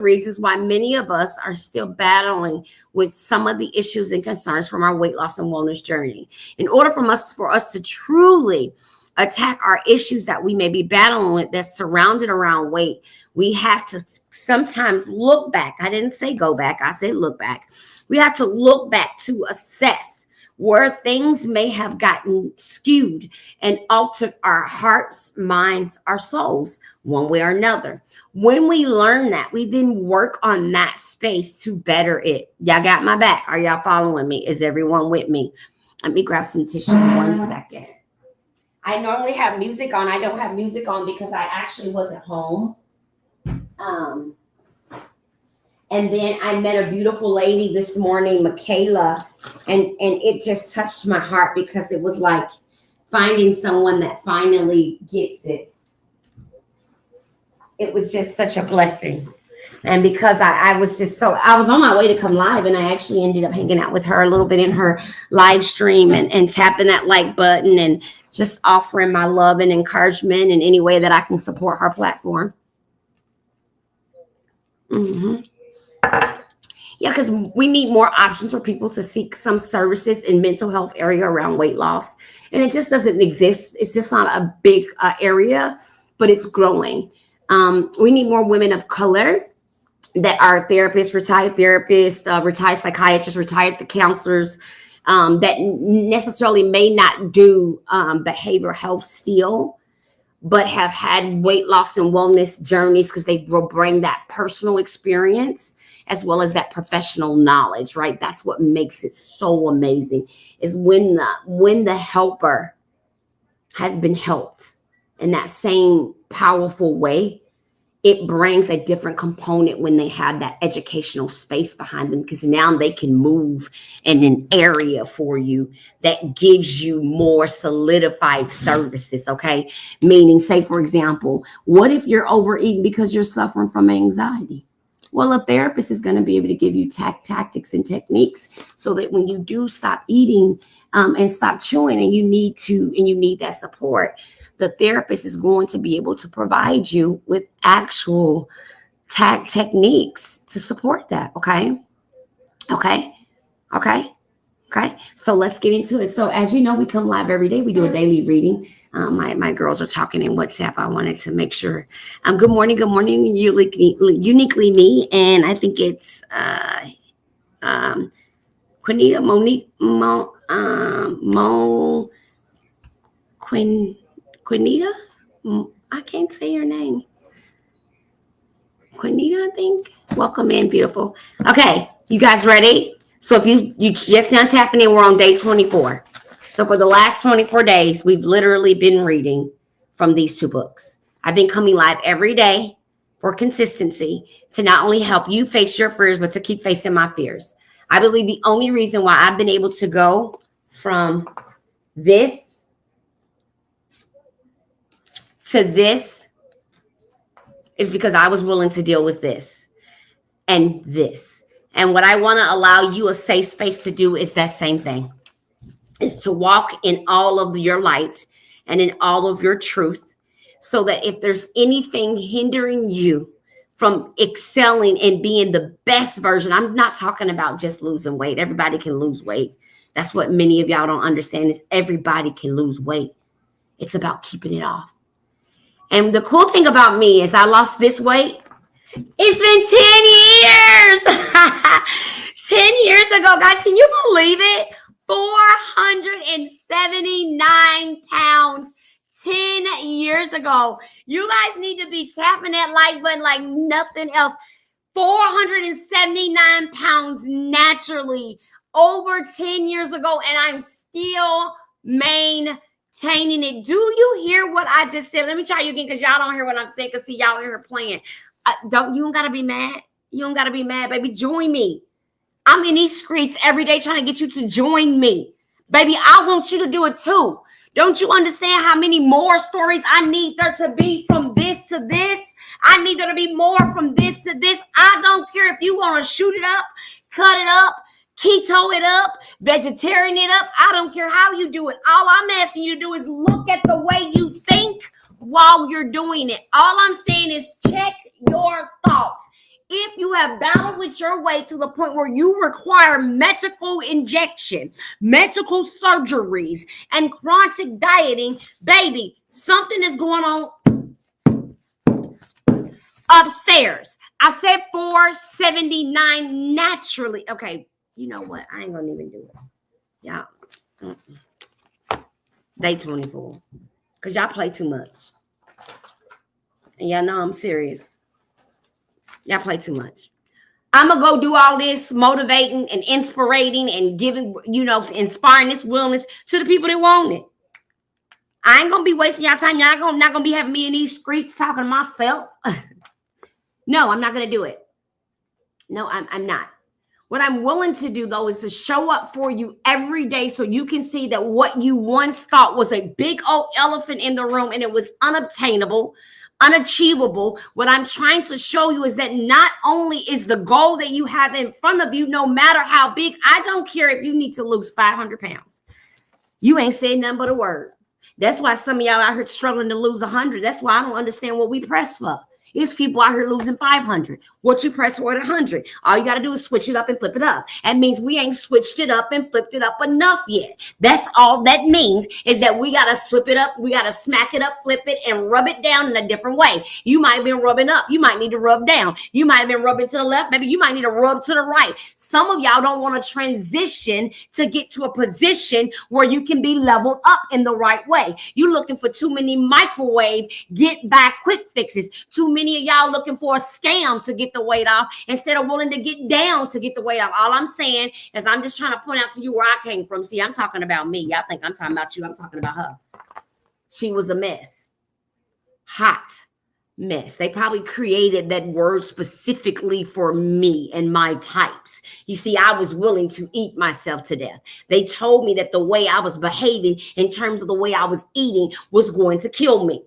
reasons why many of us are still battling with some of the issues and concerns from our weight loss and wellness journey. In order for us to truly attack our issues that we may be battling with that's surrounded around weight, we have to sometimes look back. I didn't say go back. I said look back. We have to look back to assess where things may have gotten skewed and altered our hearts, minds, our souls, one way or another. When we learn that, we then work on that space to better it. Y'all got my back? Are y'all following me? Is everyone with me? Let me grab some tissue 1 second. I normally have music on. I don't have music on because I actually wasn't home. And then I met a beautiful lady this morning, Michaela, and it just touched my heart because it was like finding someone that finally gets it. It was just such a blessing. And because I was on my way to come live, and I actually ended up hanging out with her a little bit in her live stream and tapping that like button and just offering my love and encouragement in any way that I can support her platform. Yeah, because we need more options for people to seek some services in mental health area around weight loss. And it just doesn't exist. It's just not a big area, but it's growing. We need more women of color that are therapists, retired psychiatrists, retired counselors that necessarily may not do behavioral health still, but have had weight loss and wellness journeys because they will bring that personal experience as well as that professional knowledge, right? That's what makes it so amazing, is when the helper has been helped in that same powerful way, it brings a different component when they have that educational space behind them, because now they can move in an area for you that gives you more solidified services, okay? Meaning, say, for example, what if you're overeating because you're suffering from anxiety? Well, a therapist is going to be able to give you tactics and techniques so that when you do stop eating and stop chewing and you need that support, the therapist is going to be able to provide you with actual techniques to support that. Okay. So let's get into it. So as you know, we come live every day. We do a daily reading. My girls are talking in WhatsApp. I wanted to make sure. Good morning, uniquely me, and I think it's Quinita, Monique, Quinita. I can't say your name. Quinita, I think. Welcome in, beautiful. Okay, you guys ready? So if you just now tapping in, we're on day 24. So for the last 24 days, we've literally been reading from these two books. I've been coming live every day for consistency to not only help you face your fears, but to keep facing my fears. I believe the only reason why I've been able to go from this to this is because I was willing to deal with this and this. And what I want to allow you a safe space to do is that same thing, is to walk in all of your light and in all of your truth, so that if there's anything hindering you from excelling and being the best version, I'm not talking about just losing weight. Everybody can lose weight. That's what many of y'all don't understand, is everybody can lose weight. It's about keeping it off. And the cool thing about me is I lost this weight. It's been 10 years. 10 years ago, guys, can you believe it? 479 pounds 10 years ago. You guys need to be tapping that like button like nothing else. 479 pounds naturally over 10 years ago, and I'm still maintaining it. Do you hear what I just said? Let me try you again, because y'all don't hear what I'm saying, because see, y'all hear her playing. You don't got to be mad. You don't got to be mad, baby. Join me. I'm in these streets every day trying to get you to join me. Baby, I want you to do it too. Don't you understand how many more stories I need there to be from this to this? I need there to be more from this to this. I don't care if you want to shoot it up, cut it up, keto it up, vegetarian it up. I don't care how you do it. All I'm asking you to do is look at the way you think while you're doing it. All I'm saying is check your thoughts. If you have battled with your way to the point where you require medical injections, medical surgeries, and chronic dieting, baby, something is going on upstairs. I said 479 naturally. Okay, you know what? I ain't gonna even do it. Y'all. Day 24. Because y'all play too much. And y'all know I'm serious. Y'all play too much. I'm going to go do all this motivating and inspiring and giving, inspiring this wellness to the people that want it. I ain't going to be wasting y'all time. Y'all not going to be having me in these streets talking to myself. No, I'm not going to do it. No, I'm not. What I'm willing to do, though, is to show up for you every day so you can see that what you once thought was a big old elephant in the room and it was unobtainable, unachievable. What I'm trying to show you is that not only is the goal that you have in front of you, no matter how big, I don't care if you need to lose 500 pounds. You ain't saying nothing but a word. That's why some of y'all out here struggling to lose 100. That's why I don't understand what we press for. It's people out here losing 500. What you press for at 100. All you got to do is switch it up and flip it up. That means we ain't switched it up and flipped it up enough yet. That's all that means is that we got to flip it up. We got to smack it up, flip it, and rub it down in a different way. You might have been rubbing up. You might need to rub down. You might have been rubbing to the left. Maybe you might need to rub to the right. Some of y'all don't want to transition to get to a position where you can be leveled up in the right way. You're looking for too many microwave, get by quick fixes. Too many of y'all looking for a scam to get the weight off instead of willing to get down to get the weight off. All I'm saying is I'm just trying to point out to you where I came from. See, I'm talking about me. Y'all think I'm talking about you. I'm talking about her. She was a mess. Hot mess. They probably created that word specifically for me and my types. You see, I was willing to eat myself to death. They told me that the way I was behaving in terms of the way I was eating was going to kill me.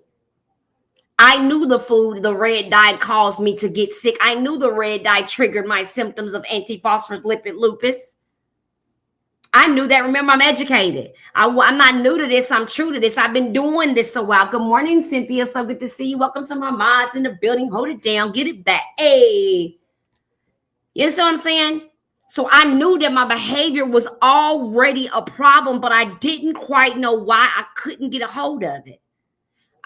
I knew the food, the red dye caused me to get sick. I knew the red dye triggered my symptoms of antiphospholipid lupus. I knew that. Remember, I'm educated. I'm not new to this. I'm true to this. I've been doing this a while. Good morning, Cynthia. So good to see you. Welcome to my mods in the building. Hold it down. Get it back. Hey. You understand what I'm saying? So I knew that my behavior was already a problem, but I didn't quite know why I couldn't get a hold of it.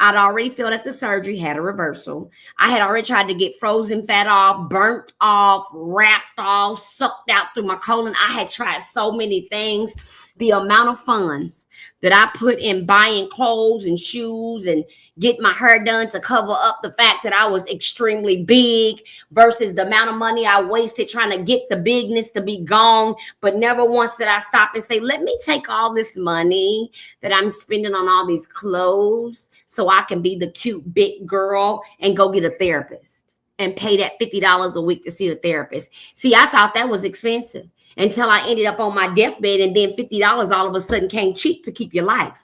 I'd already felt that the surgery had a reversal. I had already tried to get frozen fat off, burnt off, wrapped off, sucked out through my colon. I had tried so many things. The amount of funds that I put in buying clothes and shoes and get my hair done to cover up the fact that I was extremely big versus the amount of money I wasted trying to get the bigness to be gone. But never once did I stop and say, let me take all this money that I'm spending on all these clothes so I can be the cute big girl and go get a therapist and pay that $50 a week to see the therapist. See, I thought that was expensive until I ended up on my deathbed, and then $50 all of a sudden came cheap to keep your life.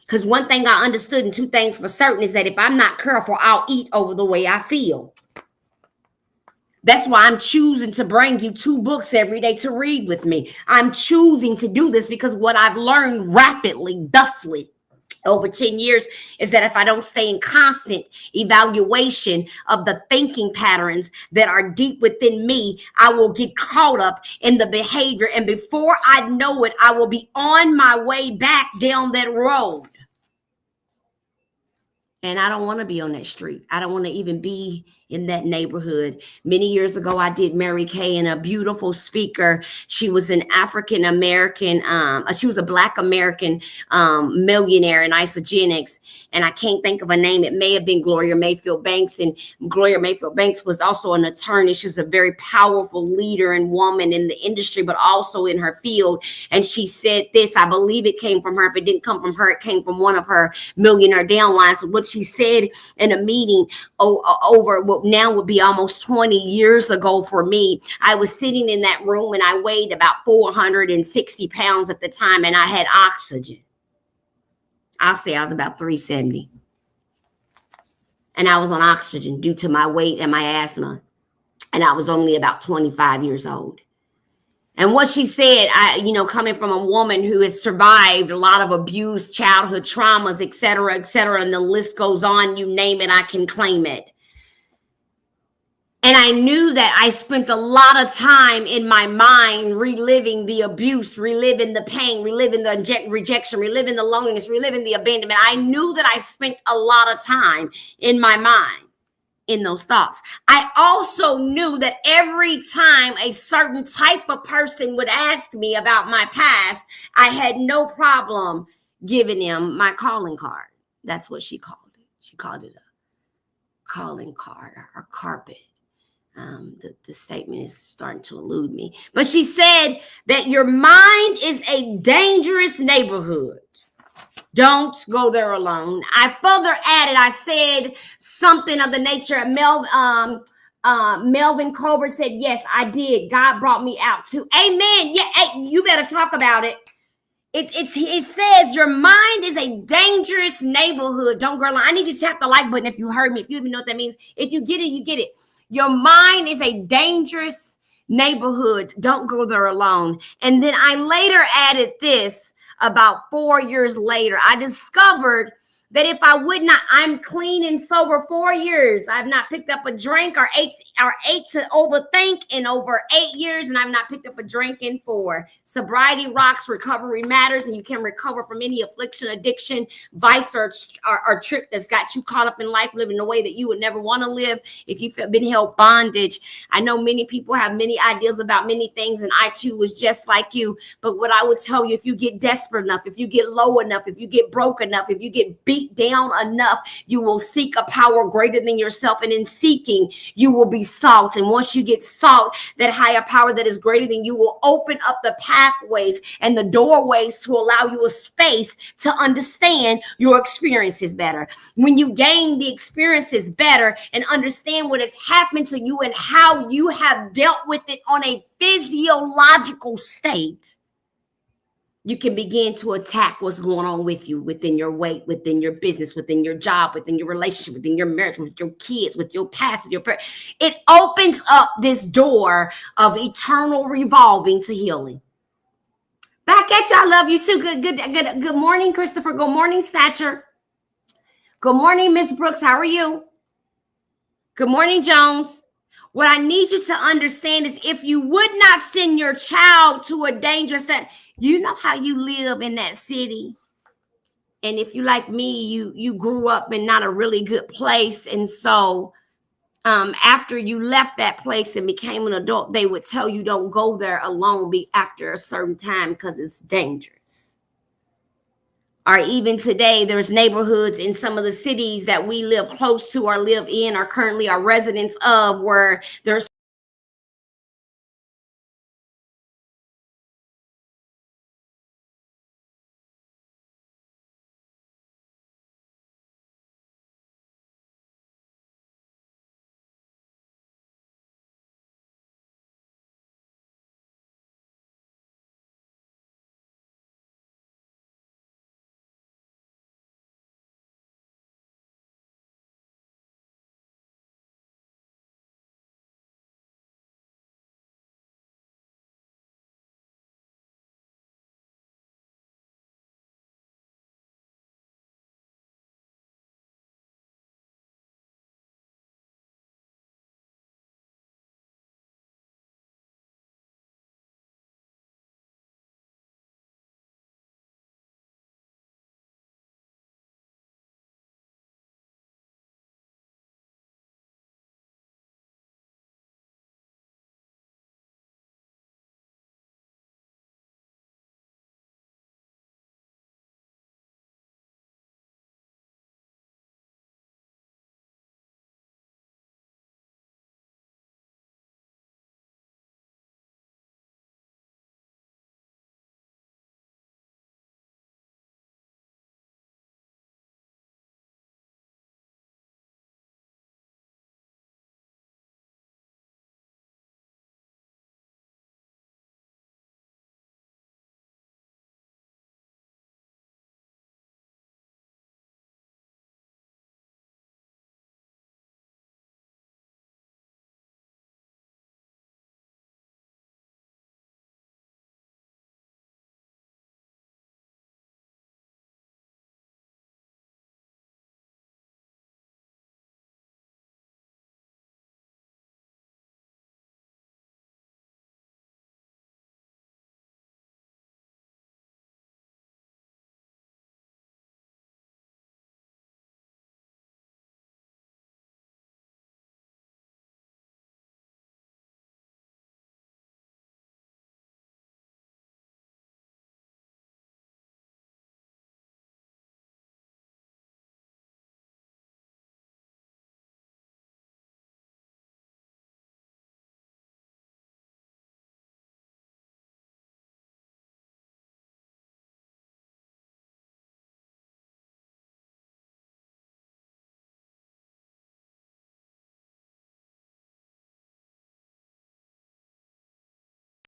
Because one thing I understood and two things for certain is that if I'm not careful, I'll eat over the way I feel. That's why I'm choosing to bring you 2 books every day to read with me. I'm choosing to do this because what I've learned rapidly, thusly, over 10 years is that if I don't stay in constant evaluation of the thinking patterns that are deep within me, I will get caught up in the behavior. And before I know it, I will be on my way back down that road. And I don't want to be on that street. I don't want to even be in that neighborhood. Many years ago, I did Mary Kay, and a beautiful speaker. She was an African American. She was a Black American millionaire in isogenics. And I can't think of a name. It may have been Gloria Mayfield Banks. And Gloria Mayfield Banks was also an attorney. She's a very powerful leader and woman in the industry, but also in her field. And she said this, I believe it came from her. If it didn't come from her, it came from one of her millionaire downlines. What she said in a meeting over what now would be almost 20 years ago for me. I was sitting in that room and I weighed about 460 pounds at the time, and I had oxygen. I'll say I was about 370. And I was on oxygen due to my weight and my asthma. And I was only about 25 years old. And what she said, coming from a woman who has survived a lot of abuse, childhood traumas, et cetera, and the list goes on, you name it, I can claim it. And I knew that I spent a lot of time in my mind reliving the abuse, reliving the pain, reliving the rejection, reliving the loneliness, reliving the abandonment. I knew that I spent a lot of time in my mind in those thoughts. I also knew that every time a certain type of person would ask me about my past, I had no problem giving them my calling card. That's what she called it. She called it a calling card or carpet. The statement is starting to elude me. But she said that your mind is a dangerous neighborhood. Don't go there alone. I further added, I said something of the nature of Melvin Colbert said, yes, I did. God brought me out too. Amen. Yeah, hey, you better talk about it. It says your mind is a dangerous neighborhood. Don't go alone. I need you to tap the like button if you heard me, if you even know what that means. If you get it, you get it. Your mind is a dangerous neighborhood. Don't go there alone. And then I later added this about 4 years later. I discovered that if I would not, I'm clean and sober 4 years. I've not picked up a drink or ate to overthink in over 8 years, and I've not picked up a drink in 4. Sobriety rocks, recovery matters, and you can recover from any affliction, addiction, vice, or trip that's got you caught up in life, living the way that you would never want to live if you've been held bondage. I know many people have many ideas about many things, and I too was just like you. But what I would tell you, if you get desperate enough, if you get low enough, if you get broke enough, if you get beat down enough, you will seek a power greater than yourself. And in seeking, you will be sought. And once you get sought, that higher power that is greater than you will open up the pathways and the doorways to allow you a space to understand your experiences better. When you gain the experiences better and understand what has happened to you and how you have dealt with it on a physiological state, you can begin to attack what's going on with you within your weight, within your business, within your job, within your relationship, within your marriage, with your kids, with your past, with your prayer. It opens up this door of eternal revolving to healing. Back at you. I love you too. Good morning, Christopher. Good morning, Stature. Good morning, Miss Brooks. How are you? Good morning, Jones. What I need you to understand is if you would not send your child to a dangerous set, you know how you live in that city. And if you like me, you grew up in not a really good place. And so after you left that place and became an adult, they would tell you don't go there alone after a certain time because it's dangerous. Or even today, there's neighborhoods in some of the cities that we live close to or live in or currently are residents of where there's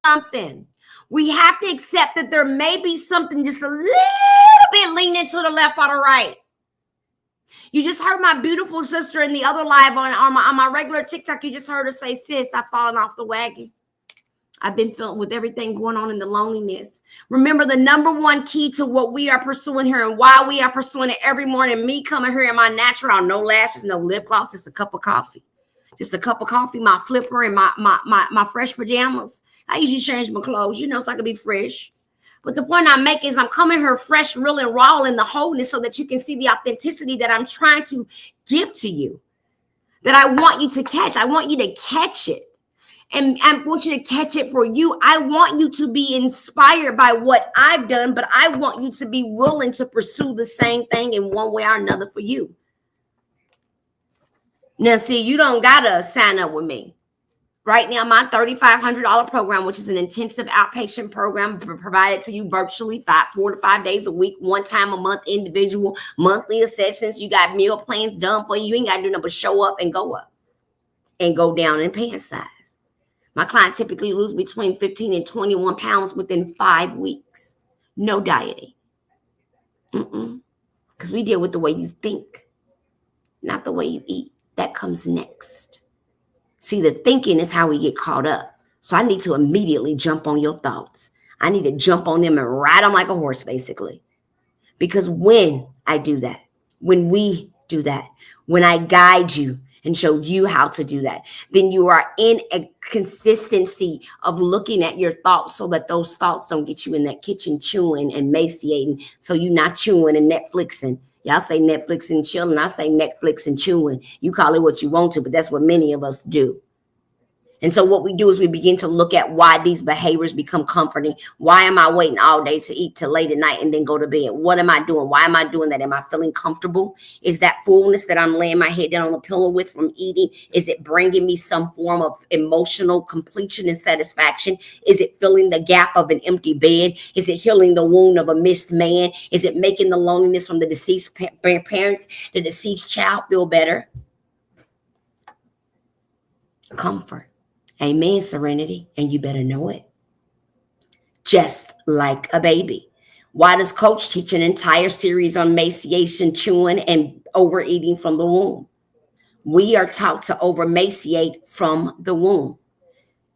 something. We have to accept that there may be something just a little bit leaning to the left or the right. You just heard my beautiful sister in the other live on my regular TikTok. You just heard her say, sis, I've fallen off the wagon. I've been filled with everything going on in the loneliness. Remember, the number one key to what we are pursuing here and why we are pursuing it every morning, me coming here in my natural, no lashes, no lip gloss, just a cup of coffee. Just a cup of coffee, my flipper, and my fresh pajamas. I usually change my clothes, so I can be fresh. But the point I'm making is I'm coming here fresh, real, and raw in the wholeness so that you can see the authenticity that I'm trying to give to you, that I want you to catch. I want you to catch it. And I want you to catch it for you. I want you to be inspired by what I've done, but I want you to be willing to pursue the same thing in one way or another for you. Now, see, you don't got to sign up with me. Right now, my $3,500 program, which is an intensive outpatient program provided to you virtually 4 to 5 days a week, one time a month, individual, monthly assessments. You got meal plans done for you. You ain't got to do nothing but show up and go down in pant size. My clients typically lose between 15 and 21 pounds within 5 weeks. No dieting. Because we deal with the way you think, not the way you eat. That comes next. See, the thinking is how we get caught up. So I need to immediately jump on your thoughts. I need to jump on them and ride them like a horse, basically. Because when I do that, when we do that, when I guide you and show you how to do that, then you are in a consistency of looking at your thoughts so that those thoughts don't get you in that kitchen chewing and emaciating. So you're not chewing and Netflixing. Y'all say Netflix and chilling. I say Netflix and chewing. You call it what you want to, but that's what many of us do. And so what we do is we begin to look at why these behaviors become comforting. Why am I waiting all day to eat till late at night and then go to bed? What am I doing? Why am I doing that? Am I feeling comfortable? Is that fullness that I'm laying my head down on the pillow with from eating? Is it bringing me some form of emotional completion and satisfaction? Is it filling the gap of an empty bed? Is it healing the wound of a missed man? Is it making the loneliness from the deceased parents, the deceased child feel better? Comfort. Amen, serenity, and you better know it. Just like a baby. Why does Coach teach an entire series on emaciation, chewing, and overeating from the womb? We are taught to over-emaciate from the womb.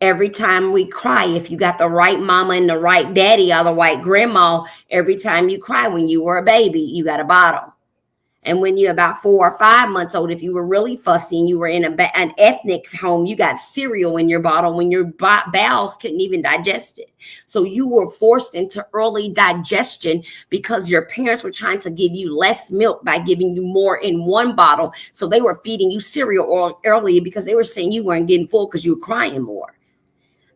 Every time we cry, if you got the right mama and the right daddy or the right grandma, every time you cry when you were a baby, you got a bottle. And when you're about 4 or 5 months old, if you were really fussy and you were in an ethnic home, you got cereal in your bottle when your bowels couldn't even digest it. So you were forced into early digestion because your parents were trying to give you less milk by giving you more in one bottle. So they were feeding you cereal earlier because they were saying you weren't getting full because you were crying more.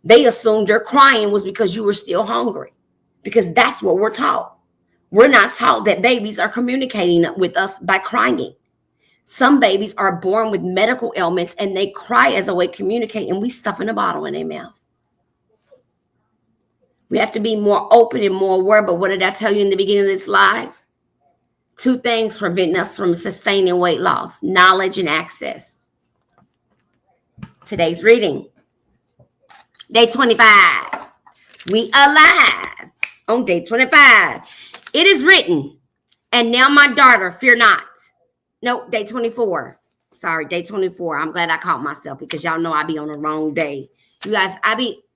They assumed your crying was because you were still hungry, because that's what we're taught. We're not taught that babies are communicating with us by crying. Some babies are born with medical ailments and they cry as a way to communicate, and we stuff in a bottle in their mouth. We have to be more open and more aware. But what did I tell you in the beginning of this live? 2 things prevent us from sustaining weight loss: knowledge and access. Today's reading, day 25. We are live on day 25. It is written, and now my daughter, fear not. Nope, day 24. Sorry, day 24. I'm glad I caught myself because y'all know I be on the wrong day. You guys,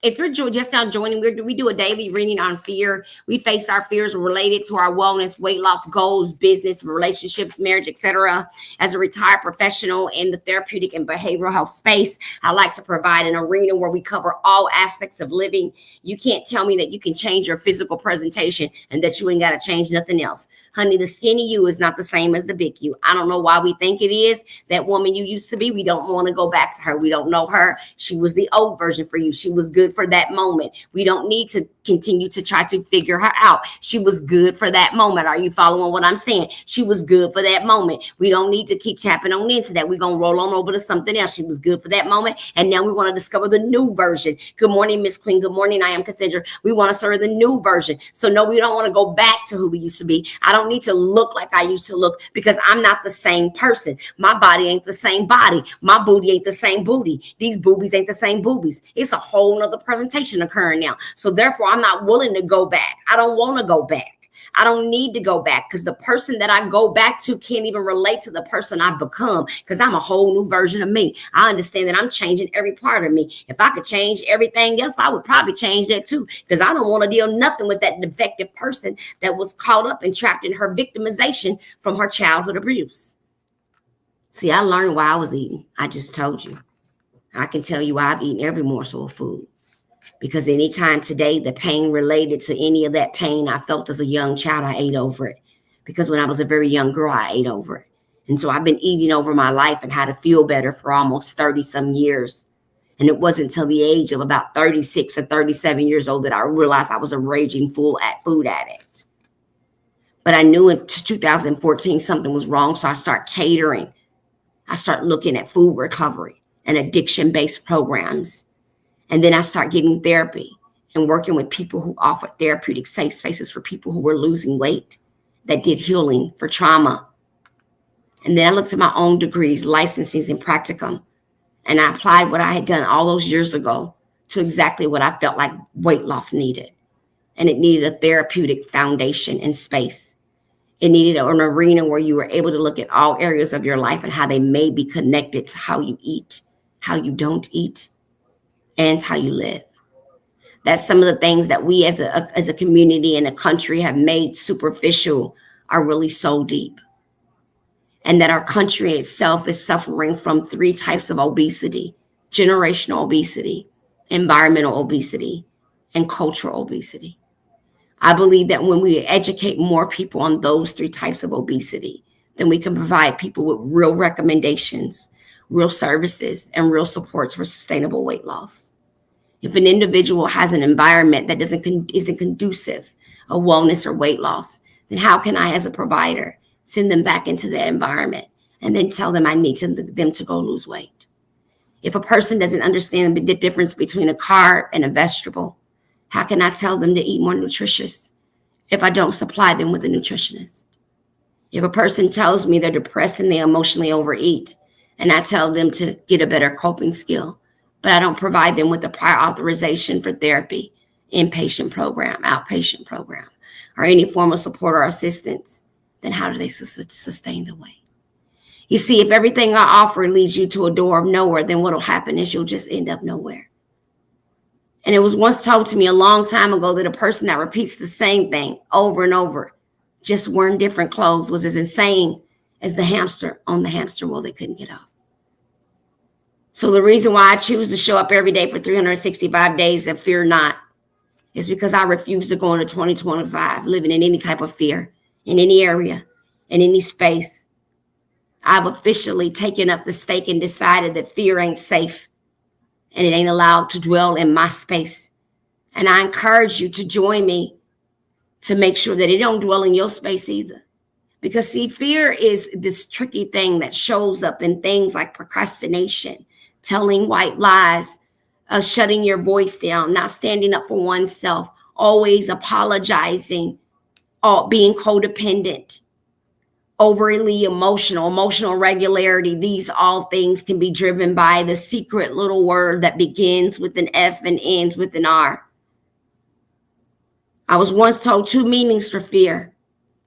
if you're just now joining, we do a daily reading on fear. We face our fears related to our wellness, weight loss goals, business, relationships, marriage, etc. As a retired professional in the therapeutic and behavioral health space, I like to provide an arena where we cover all aspects of living. You can't tell me that you can change your physical presentation and that you ain't got to change nothing else. Honey, the skinny you is not the same as the big you. I don't know why we think it is. That woman you used to be, we don't want to go back to her. We don't know her. She was the old version for you. She was good for that moment. We don't need to continue to try to figure her out. She was good for that moment. Are you following what I'm saying? She was good for that moment. We don't need to keep tapping on into that. We're going to roll on over to something else. She was good for that moment. And now we want to discover the new version. Good morning, Miss Queen. Good morning. I am Cassandra. We want to serve the new version. So no, we don't want to go back to who we used to be. I don't need to look like I used to look because I'm not the same person. My body ain't the same body. My booty ain't the same booty. These boobies ain't the same boobies. It's a whole nother presentation occurring now. So therefore, I'm not willing to go back. I don't want to go back. I don't need to go back because the person that I go back to can't even relate to the person I've become because I'm a whole new version of me. I understand that I'm changing every part of me. If I could change everything else, I would probably change that too because I don't want to deal nothing with that defective person that was caught up and trapped in her victimization from her childhood abuse. See, I learned while I was eating. I just told you. I can tell you I've eaten every morsel of food. Because anytime today, the pain related to any of that pain I felt as a young child, I ate over it. Because when I was a very young girl, I ate over it. And so I've been eating over my life and how to feel better for almost 30 some years. And it wasn't until the age of about 36 or 37 years old that I realized I was a raging food addict. But I knew in 2014 something was wrong. So I started catering. I started looking at food recovery and addiction-based programs. And then I start getting therapy and working with people who offer therapeutic safe spaces for people who were losing weight, that did healing for trauma. And then I looked at my own degrees, licensings and practicum, and I applied what I had done all those years ago to exactly what I felt like weight loss needed. And it needed a therapeutic foundation and space. It needed an arena where you were able to look at all areas of your life and how they may be connected to how you eat, how you don't eat, and how you live. That's some of the things that we as a community and a country have made superficial are really so deep. And that our country itself is suffering from 3 types of obesity: generational obesity, environmental obesity, and cultural obesity. I believe that when we educate more people on those 3 types of obesity, then we can provide people with real recommendations, real services, and real supports for sustainable weight loss. If an individual has an environment that isn't conducive of wellness or weight loss, then how can I, as a provider, send them back into that environment and then tell them I need them to go lose weight? If a person doesn't understand the difference between a carb and a vegetable, how can I tell them to eat more nutritious if I don't supply them with a nutritionist? If a person tells me they're depressed and they emotionally overeat, and I tell them to get a better coping skill, but I don't provide them with a prior authorization for therapy, inpatient program, outpatient program, or any form of support or assistance, then how do they sustain the weight? You see, if everything I offer leads you to a door of nowhere, then what will happen is you'll just end up nowhere. And it was once told to me a long time ago that a person that repeats the same thing over and over, just wearing different clothes, was as insane as the hamster on the hamster wheel they couldn't get off. So the reason why I choose to show up every day for 365 days and fear not is because I refuse to go into 2025 living in any type of fear, in any area, in any space. I've officially taken up the stake and decided that fear ain't safe and it ain't allowed to dwell in my space. And I encourage you to join me to make sure that it don't dwell in your space either. Because see, fear is this tricky thing that shows up in things like procrastination, telling white lies, shutting your voice down, not standing up for oneself, always apologizing, being codependent, overly emotional regularity. These all things can be driven by the secret little word that begins with an F and ends with an R. I was once told 2 meanings for fear: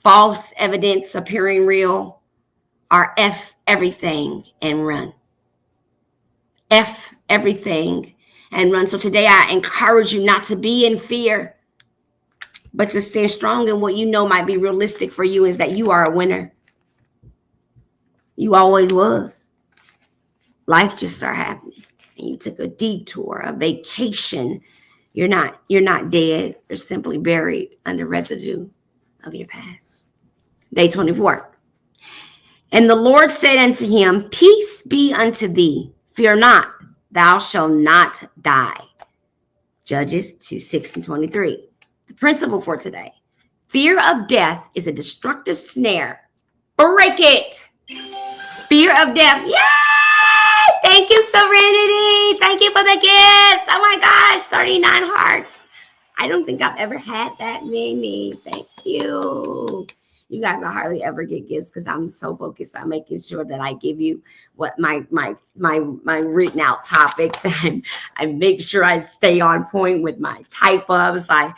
false evidence appearing real, or F everything and run. F everything and run. So today I encourage you not to be in fear, but to stand strong in what you know might be realistic for you, is that you are a winner. You always was. Life just started happening and you took a detour, a vacation. You're not dead. You're simply buried under residue of your past. Day 24. And the Lord said unto him, peace be unto thee. Fear not, thou shalt not die. Judges 2:6-23. The principle for today: fear of death is a destructive snare. Break it. Fear of death. Yay! Thank you, Serenity. Thank you for the gifts. Oh my gosh, 39 hearts. I don't think I've ever had that many. Thank you. You guys, I hardly ever get gifts because I'm so focused on making sure that I give you what my written out topics. And I make sure I stay on point with my type ups. I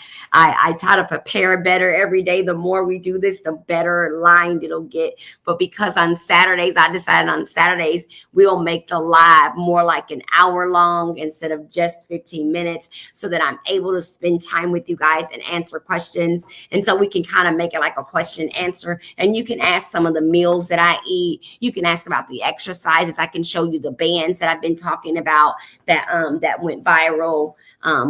try to prepare better every day. The more we do this, the better lined it'll get. But because on Saturdays, I decided on Saturdays we'll make the live more like an hour long instead of just 15 minutes, so that I'm able to spend time with you guys and answer questions. And so we can kind of make it like a question answer. And you can ask some of the meals that I eat. You can ask about the exercises. I can show you the bands that I've been talking about that went viral.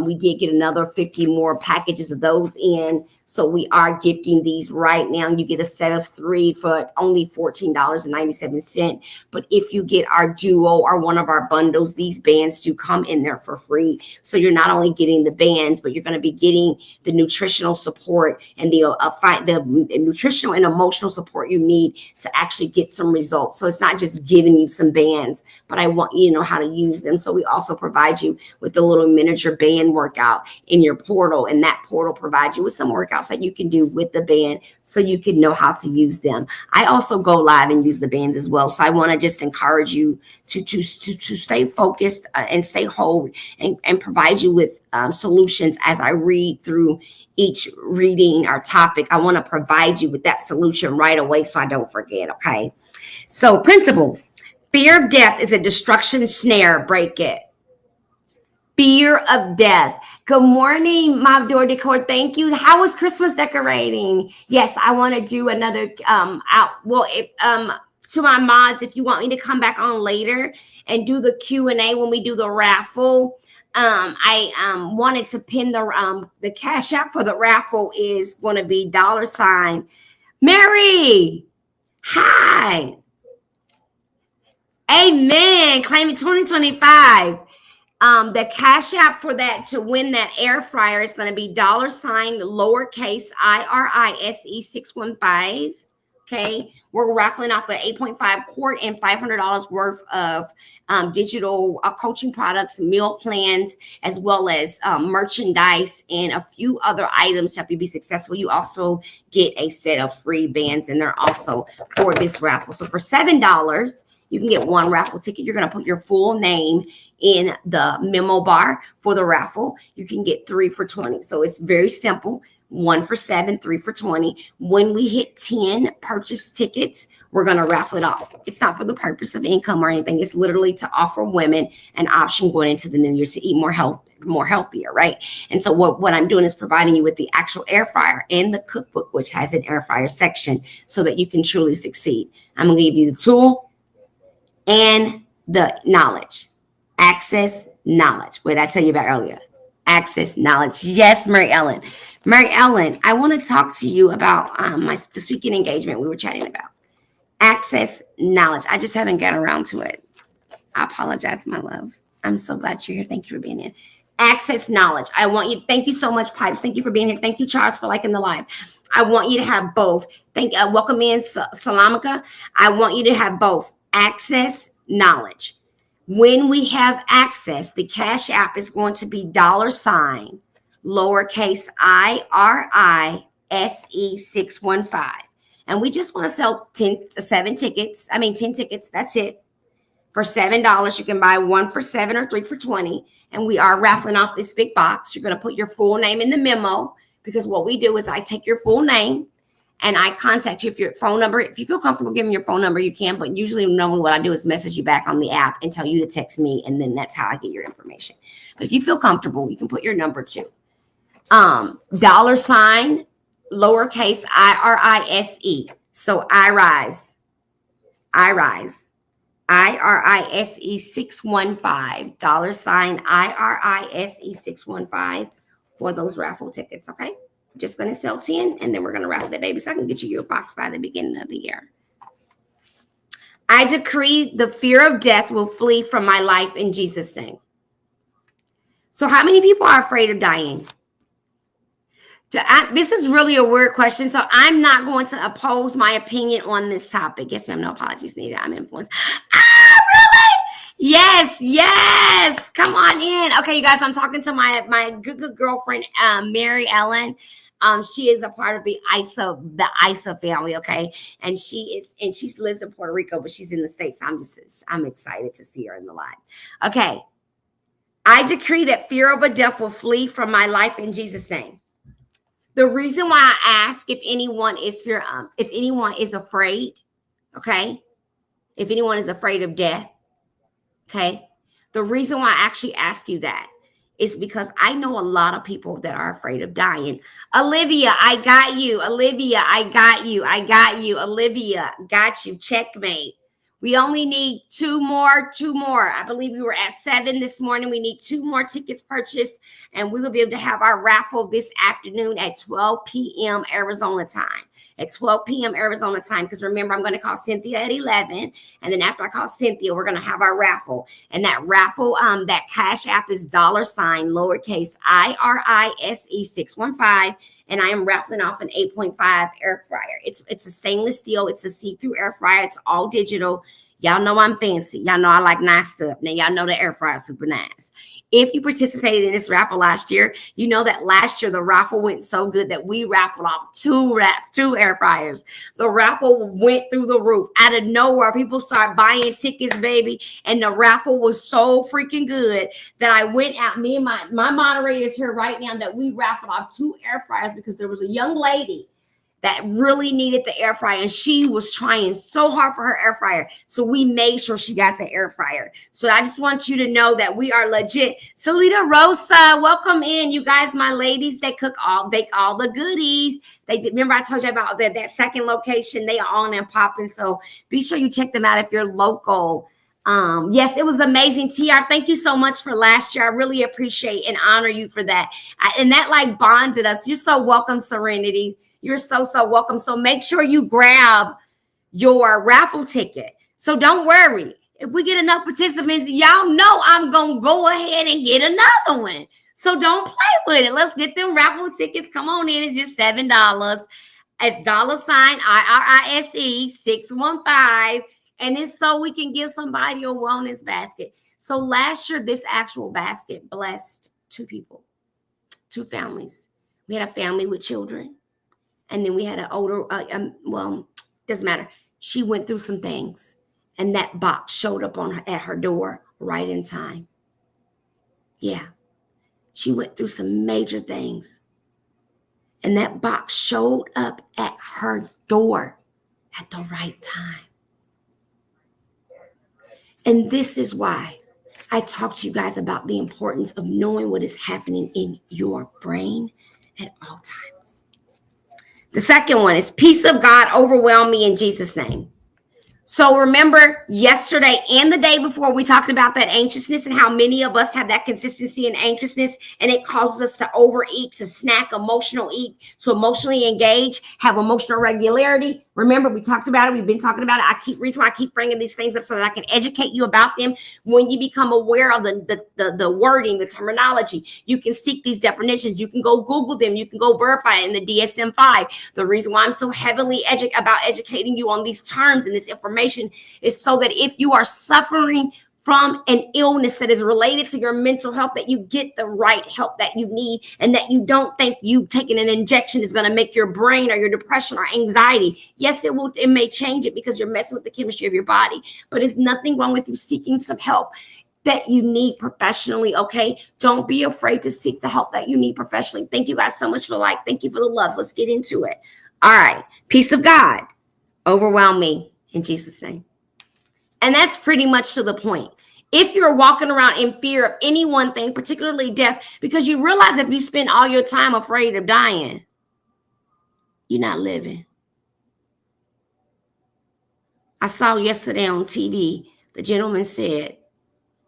We did get another 50 more packages of those in. So we are gifting these right now. You get a set of 3 for only $14.97. But if you get our duo or one of our bundles, these bands do come in there for free. So you're not only getting the bands, but you're going to be getting the nutritional support and the nutritional and emotional support you need to actually get some results. So it's not just giving you some bands, but I want you to know how to use them. So we also provide you with the little miniature band workout in your portal, and that portal provides you with some workouts that you can do with the band so you can know how to use them. I also go live and use the bands as well. So I want to just encourage you to stay focused and stay whole, and provide you with solutions as I read through each reading our topic. I want to provide you with that solution right away so I don't forget. Okay. So principle: fear of death is a destruction snare. Break it. Fear of death. Good morning, Mob Door Decor. Thank you. How was Christmas decorating? Yes, I want to do another to my mods, if you want me to come back on later and do the Q&A when we do the raffle. I wanted to pin the cash app for the raffle is going to be $ Mary. Hi. Amen. Claim it 2025. The cash app for that to win that air fryer is going to be $lowercase IRISE 615. Okay, we're raffling off an 8.5 quart and $500 worth of digital coaching products, meal plans, as well as merchandise and a few other items to help you be successful. You also get a set of free bands, and they're also for this raffle. So for $7, you can get one raffle ticket. You're going to put your full name in the memo bar for the raffle. You can get 3 for $20. So it's very simple. 1 for $7, 3 for $20. When we hit 10 purchase tickets, we're going to raffle it off. It's not for the purpose of income or anything. It's literally to offer women an option going into the new year to eat more healthier, right? And so what I'm doing is providing you with the actual air fryer and the cookbook, which has an air fryer section, so that you can truly succeed. I'm going to give you the tool and the knowledge. Access knowledge. What did I tell you about earlier? Access knowledge. Yes, Mary Ellen. Mary Ellen, I want to talk to you about the speaking engagement we were chatting about. Access knowledge. I just haven't got around to it. I apologize, my love. I'm so glad you're here. Thank you for being here. Access knowledge. I want you. Thank you so much, Pipes. Thank you for being here. Thank you, Charles, for liking the live. I want you to have both. Welcome in, Salamika. I want you to have both. Access knowledge. When we have access, the cash app is going to be $ lowercase IRISE 615. And we just want to sell 10 tickets. 10 tickets. That's it. For $7, you can buy 1 for $7 or 3 for $20. And we are raffling off this big box. You're going to put your full name in the memo, because what we do is I take your full name and I contact you. If your phone number, if you feel comfortable giving your phone number, you can. But usually, normally what I do is message you back on the app and tell you to text me, and then that's how I get your information. But if you feel comfortable, you can put your number too. $ lowercase IRISE. So IRISE. IRISE 615. $ IRISE 615 for those raffle tickets. Okay. Just going to sell 10, and then we're going to raffle that baby so I can get you your box by the beginning of the year. I decree the fear of death will flee from my life in Jesus' name. So how many people are afraid of dying? This is really a weird question, so I'm not going to oppose my opinion on this topic. Yes, ma'am, no apologies needed. I'm influenced. Really? Yes. Come on in. Okay, you guys, I'm talking to my good girlfriend, Mary Ellen. She is a part of the ISA family, okay? And she lives in Puerto Rico, but she's in the States. I'm excited to see her in the live. Okay. I decree that fear of a death will flee from my life in Jesus' name. The reason why I ask if anyone is afraid, okay? If anyone is afraid of death, okay? The reason why I actually ask you that is because I know a lot of people that are afraid of dying. Olivia, I got you. Olivia, I got you. I got you. Olivia, got you. Checkmate. We only need two more. I believe we were at 7 this morning. We need 2 more tickets purchased, and we will be able to have our raffle this afternoon at 12 p.m. Arizona time. At 12 p.m. Arizona time, because remember, I'm going to call Cynthia at 11, and then after I call Cynthia, we're going to have our raffle. And that raffle, that cash app is $lowercase I-R-I-S-E 615, and I am raffling off an 8.5 air fryer. It's a stainless steel. It's a see-through air fryer. It's all digital. Y'all know I'm fancy. Y'all know I like nice stuff. Now, y'all know the air fryer is super nice. If you participated in this raffle last year, you know that last year the raffle went so good that we raffled off 2 air fryers. The raffle went through the roof. Out of nowhere, people start buying tickets, baby. And the raffle was so freaking good that I went out, me and my moderators here right now, that we raffled off 2 air fryers because there was a young lady that really needed the air fryer, and she was trying so hard for her air fryer. So we made sure she got the air fryer. So I just want you to know that we are legit. Salita Rosa, welcome in. You guys, my ladies, they bake all the goodies. Remember I told you about that second location. They are on and popping. So be sure you check them out if you're local. Yes, it was amazing. TR, thank you so much for last year. I really appreciate and honor you for that. And that like bonded us. You're so welcome, Serenity. You're so welcome. So make sure you grab your raffle ticket. So don't worry. If we get enough participants, y'all know I'm going to go ahead and get another one. So don't play with it. Let's get them raffle tickets. Come on in. It's just $7. It's $IRISE 615. And it's so we can give somebody a wellness basket. So last year, this actual basket blessed 2 people, 2 families. We had a family with children. And then we had an older, doesn't matter. She went through some things, and that box showed up at her door right in time. Yeah, she went through some major things, and that box showed up at her door at the right time. And this is why I talk to you guys about the importance of knowing what is happening in your brain at all times. The second one is peace of God overwhelm me in Jesus' name. So remember yesterday and the day before, we talked about that anxiousness and how many of us have that consistency and anxiousness, and it causes us to overeat, to snack, to emotionally engage, have emotional regularity. Remember, we talked about it. We've been talking about it. Reason why I keep bringing these things up so that I can educate you about them. When you become aware of the wording, the terminology, you can seek these definitions. You can go Google them. You can go verify it in the DSM-5. The reason why I'm so heavily about educating you on these terms and this information is so that if you are suffering from an illness that is related to your mental health, that you get the right help that you need, and that you don't think you taking an injection is going to make your brain or your depression or anxiety. Yes, it will. It may change it because you're messing with the chemistry of your body, but it's nothing wrong with you seeking some help that you need professionally. Okay, don't be afraid to seek the help that you need professionally. Thank you guys so much for thank you for the loves. Let's get into it. All right, peace of God overwhelm me in Jesus' name. And that's pretty much to the point. If you're walking around in fear of any one thing, particularly death, because you realize if you spend all your time afraid of dying, you're not living. I saw yesterday on TV, the gentleman said,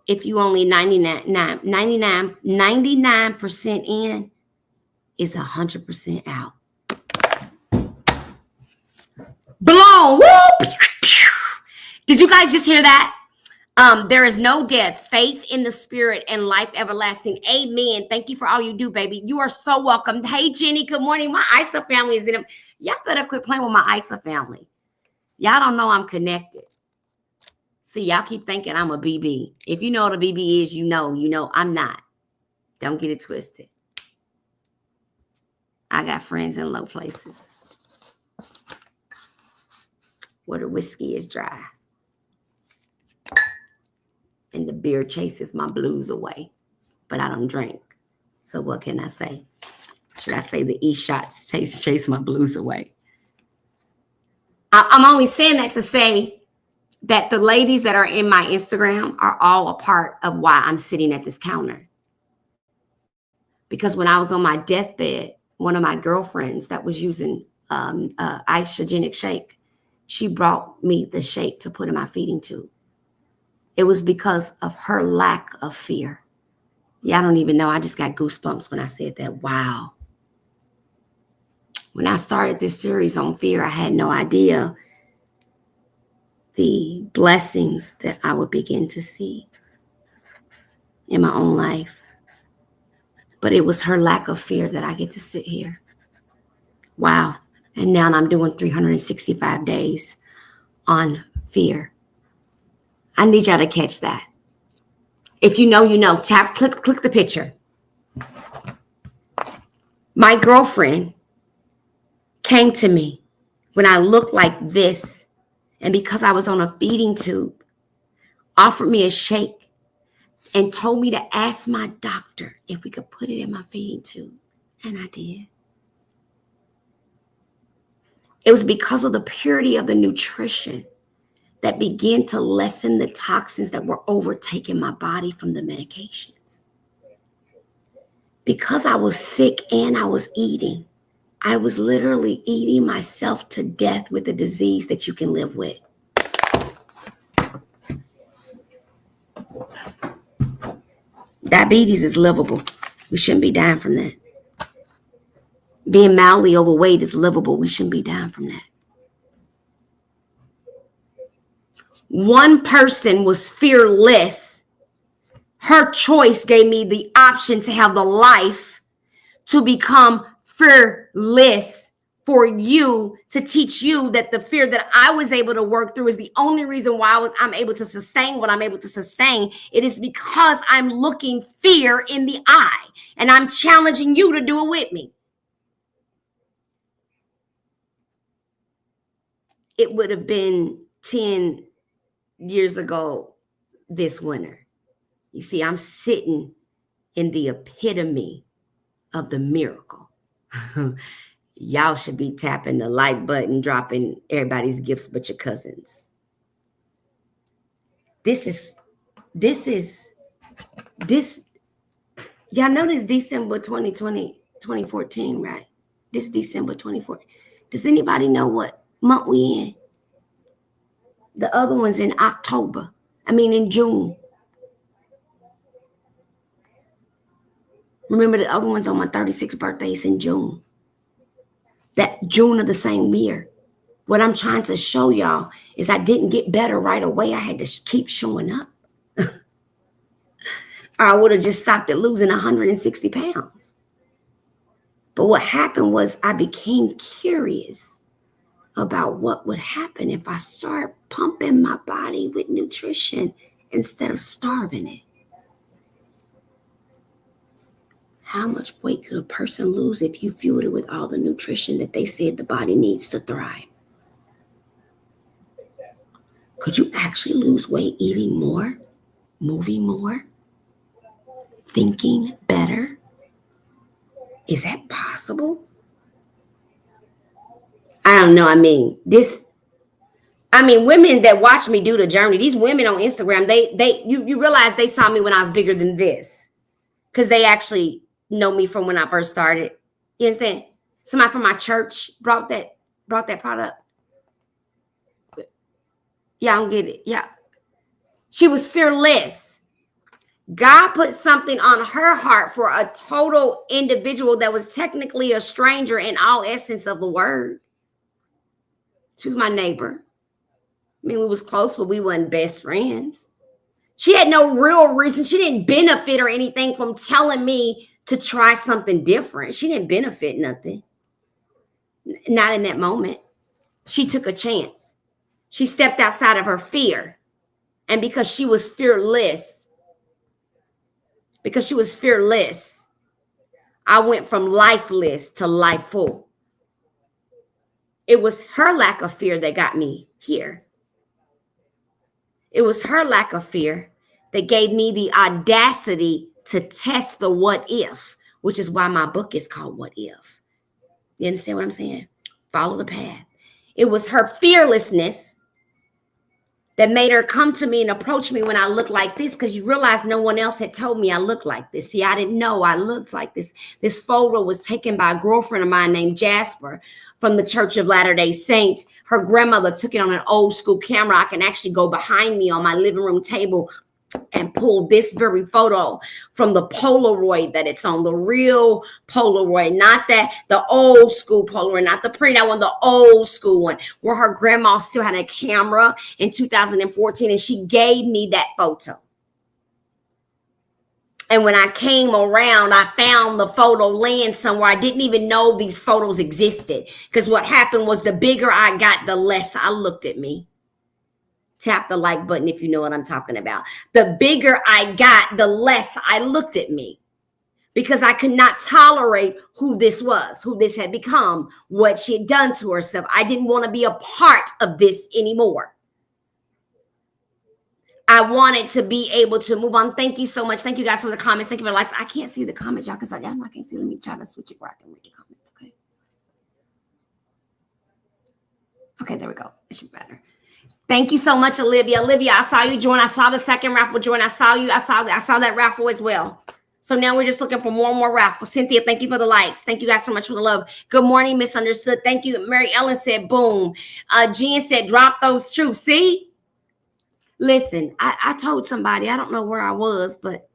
if you only 99% in, is 100% out. Blown. Woo! Did you guys just hear that? There is no death, faith in the spirit, and life everlasting. Amen. Thank you for all you do, baby. You are so welcome. Hey, Jenny, good morning. My ISA family is in them. Y'all better quit playing with my ISA family. Y'all don't know I'm connected. See, y'all keep thinking I'm a BB. If you know what a BB is, you know I'm not. Don't get it twisted. I got friends in low places where the whiskey is dry and the beer chases my blues away, but I don't drink. So what can I say? Should I say the shots chase my blues away? I'm only saying that to say that the ladies that are in my Instagram are all a part of why I'm sitting at this counter. Because when I was on my deathbed, one of my girlfriends that was using isogenic shake, she brought me the shake to put in my feeding tube. It was because of her lack of fear. Yeah, I don't even know. I just got goosebumps when I said that. Wow. When I started this series on fear, I had no idea the blessings that I would begin to see in my own life. But it was her lack of fear that I get to sit here. Wow. And now I'm doing 365 days on fear. I need y'all to catch that. If you know, you know. Tap, click the picture. My girlfriend came to me when I looked like this, and because I was on a feeding tube, offered me a shake and told me to ask my doctor if we could put it in my feeding tube. And I did. It was because of the purity of the nutrition that began to lessen the toxins that were overtaking my body from the medications. Because I was sick and I was eating, I was literally eating myself to death with a disease that you can live with. Diabetes is livable. We shouldn't be dying from that. Being mildly overweight is livable. We shouldn't be dying from that. One person was fearless. Her choice gave me the option to have the life to become fearless, for you, to teach you that the fear that I was able to work through is the only reason why I'm able to sustain what I'm able to sustain. It is because I'm looking fear in the eye, and I'm challenging you to do it with me. It would have been 10 years ago this winter. You see, I'm sitting in the epitome of the miracle. Y'all should be tapping the like button, dropping everybody's gifts but your cousins. This, y'all know this December 2020, 2014, right? This December 2014. Does anybody know what month we in? The other one's in in June. Remember, the other one's on my 36th birthday. It's in June. That June of the same year. What I'm trying to show y'all is I didn't get better right away. I had to keep showing up. Or I would have just stopped at losing 160 pounds. But what happened was I became curious about what would happen if I start pumping my body with nutrition instead of starving it. How much weight could a person lose if you fueled it with all the nutrition that they said the body needs to thrive? Could you actually lose weight eating more, moving more, thinking better? Is that possible? I don't know. Women that watch me do the journey, these women on Instagram, you realize they saw me when I was bigger than this, because they actually know me from when I first started. You understand? Somebody from my church brought that product. Yeah, I don't get it. Yeah. She was fearless. God put something on her heart for a total individual that was technically a stranger in all essence of the word. She was my neighbor. We was close, but we weren't best friends. She had no real reason. She didn't benefit or anything from telling me to try something different. She didn't benefit nothing. Not in that moment. She took a chance. She stepped outside of her fear. And because she was fearless, I went from lifeless to lifeful. It was her lack of fear that got me here. It was her lack of fear that gave me the audacity to test the what if, which is why my book is called What If. You understand what I'm saying? Follow the path. It was her fearlessness that made her come to me and approach me when I looked like this, because you realize no one else had told me I looked like this. See, I didn't know I looked like this. This photo was taken by a girlfriend of mine named Jasper from the Church of Latter-day Saints. Her grandmother took it on an old school camera. I can actually go behind me on my living room table and pull this very photo from the Polaroid that it's on, the real Polaroid, not that the old school Polaroid, not the pretty, that one, the old school one, where her grandma still had a camera in 2014, and she gave me that photo. And when I came around, I found the photo laying somewhere. I didn't even know these photos existed, because what happened was the bigger I got, the less I looked at me. Tap the like button if you know what I'm talking about. The bigger I got, the less I looked at me, because I could not tolerate who this was, who this had become, what she had done to herself. I didn't want to be a part of this anymore. I wanted to be able to move on. Thank you so much. Thank you guys for the comments. Thank you for the likes. I can't see the comments, y'all, because I can't see. Let me try to switch it where I can read the comments, okay? Okay, there we go. It should be better. Thank you so much, Olivia. Olivia, I saw you join. I saw the second raffle join. I saw you. I saw that raffle as well. So now we're just looking for more and more raffles. Cynthia, thank you for the likes. Thank you guys so much for the love. Good morning, Misunderstood. Thank you. Mary Ellen said, boom. Jen said, drop those truths. See? Listen, I told somebody, I don't know where I was, but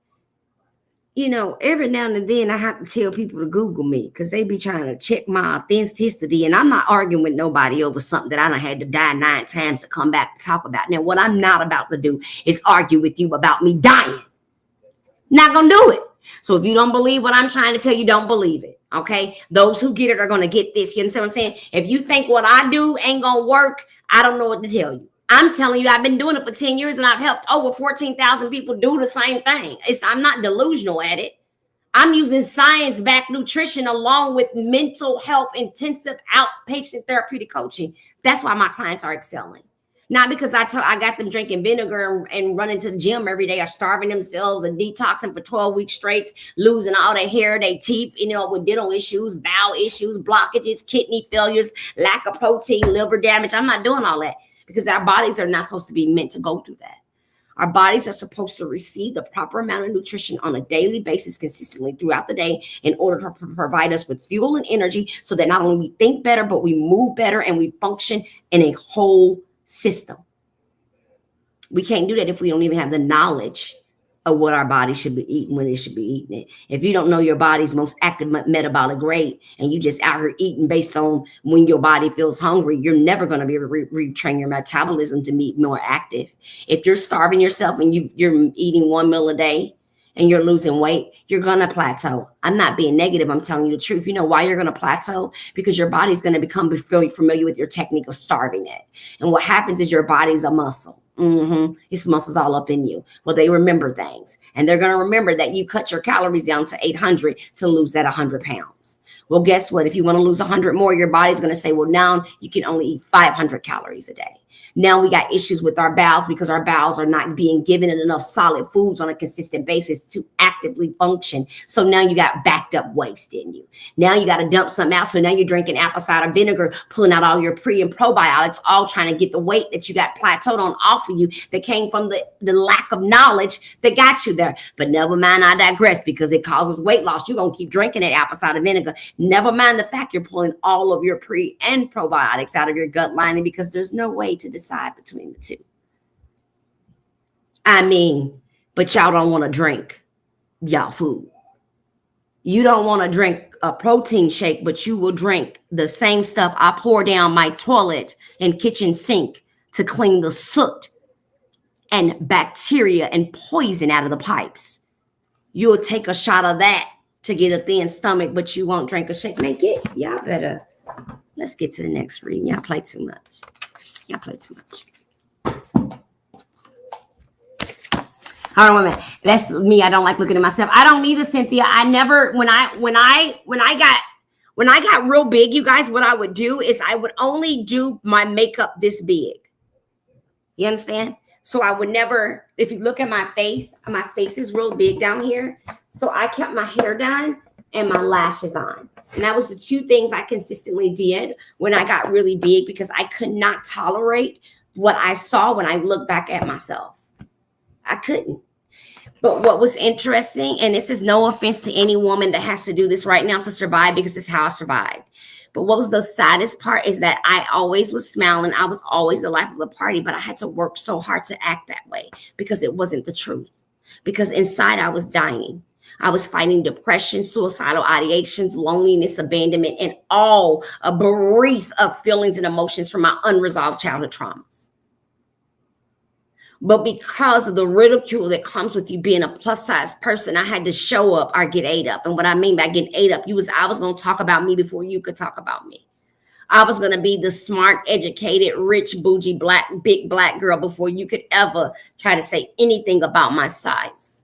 you know, every now and then I have to tell people to Google me, because they be trying to check my authenticity. And I'm not arguing with nobody over something that I done had to die 9 times to come back to talk about. Now, what I'm not about to do is argue with you about me dying. Not going to do it. So if you don't believe what I'm trying to tell you, don't believe it. Okay? Those who get it are going to get this. You understand what I'm saying? If you think what I do ain't going to work, I don't know what to tell you. I'm telling you, I've been doing it for 10 years and I've helped over 14,000 people do the same thing. I'm not delusional at it. I'm using science-backed nutrition along with mental health intensive outpatient therapeutic coaching. That's why my clients are excelling. Not because I got them drinking vinegar and running to the gym every day, or starving themselves and detoxing for 12 weeks straight, losing all their hair, their teeth, with dental issues, bowel issues, blockages, kidney failures, lack of protein, liver damage. I'm not doing all that, because our bodies are not supposed to be meant to go through that. Our bodies are supposed to receive the proper amount of nutrition on a daily basis consistently throughout the day in order to provide us with fuel and energy, so that not only we think better, but we move better and we function in a whole system. We can't do that if we don't even have the knowledge of what our body should be eating when it should be eating it. If you don't know your body's most active metabolic rate, and you just out here eating based on when your body feels hungry, you're never going to be able to retrain your metabolism to be more active. If you're starving yourself and you're eating 1 meal a day and you're losing weight, you're going to plateau. I'm not being negative. I'm telling you the truth. You know why you're going to plateau? Because your body's going to become familiar with your technique of starving it. And what happens is your body's a muscle. It's muscles all up in you. Well, they remember things, and they're going to remember that you cut your calories down to 800 to lose that 100 pounds. Well, guess what? If you want to lose 100 more, your body's going to say, well, now you can only eat 500 calories a day. Now we got issues with our bowels, because our bowels are not being given enough solid foods on a consistent basis to actively function. So now you got backed up waste in you. Now you got to dump something out. So now you're drinking apple cider vinegar, pulling out all your pre and probiotics, all trying to get the weight that you got plateaued on off of you, that came from the lack of knowledge that got you there. But never mind, I digress, because it causes weight loss. You're going to keep drinking that apple cider vinegar. Never mind the fact you're pulling all of your pre and probiotics out of your gut lining, because there's no way to decide between the two. I mean, but y'all don't want to drink y'all food. You don't want to drink a protein shake, but you will drink the same stuff I pour down my toilet and kitchen sink to clean the soot and bacteria and poison out of the pipes. You'll take a shot of that to get a thin stomach, but you won't drink a shake. Man, y'all better, let's get to the next reading. Y'all play too much. Hold on a minute. That's me. I don't like looking at myself. I don't need a Cynthia. I never when I got real big, you guys, what I would do is I would only do my makeup this big. You understand? So I would never, if you look at my face is real big down here. So I kept my hair done and my lashes on. And that was the two things I consistently did when I got really big, because I could not tolerate what I saw when I looked back at myself. I couldn't. But what was interesting, and this is no offense to any woman that has to do this right now to survive, because it's how I survived. But what was the saddest part is that I always was smiling. I was always the life of the party, but I had to work so hard to act that way because it wasn't the truth. Because inside I was dying. I was fighting depression, suicidal ideations, loneliness, abandonment, and all a breath of feelings and emotions from my unresolved childhood traumas. But because of the ridicule that comes with you being a plus size person, I had to show up or get ate up. And what I mean by getting ate up, I was going to talk about me before you could talk about me. I was going to be the smart, educated, rich, bougie, big black girl before you could ever try to say anything about my size.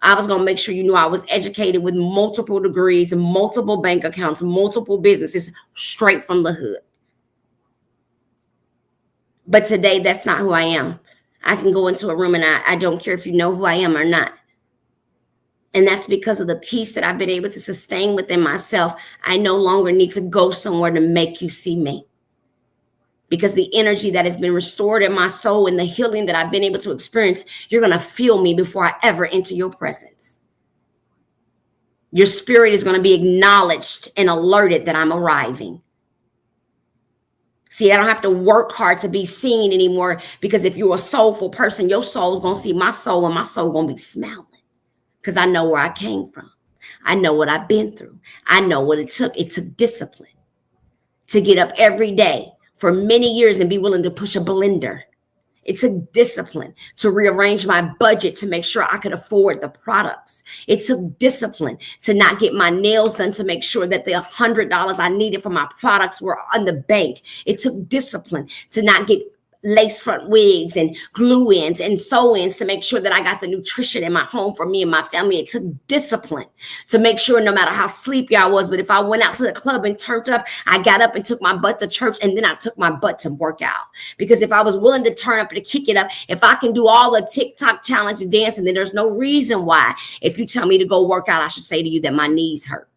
I was going to make sure you knew I was educated with multiple degrees, multiple bank accounts, multiple businesses, straight from the hood. But today, that's not who I am. I can go into a room and I don't care if you know who I am or not. And that's because of the peace that I've been able to sustain within myself. I no longer need to go somewhere to make you see me. Because the energy that has been restored in my soul and the healing that I've been able to experience, you're going to feel me before I ever enter your presence. Your spirit is going to be acknowledged and alerted that I'm arriving. See, I don't have to work hard to be seen anymore, because if you're a soulful person, your soul is going to see my soul, and my soul going to be smiling, because I know where I came from. I know what I've been through. I know what it took. It took discipline to get up every day for many years and be willing to push a blender. It took discipline to rearrange my budget to make sure I could afford the products. It took discipline to not get my nails done to make sure that the $100 I needed for my products were on the bank. It took discipline to not get lace front wigs and glue ins and sew ins to make sure that I got the nutrition in my home for me and my family. It took discipline to make sure, no matter how sleepy I was, but if I went out to the club and turned up, I got up and took my butt to church, and then I took my butt to work out. Because if I was willing to turn up and to kick it up, if I can do all the TikTok challenge and dancing, then there's no reason why, if you tell me to go work out, I should say to you that my knees hurt.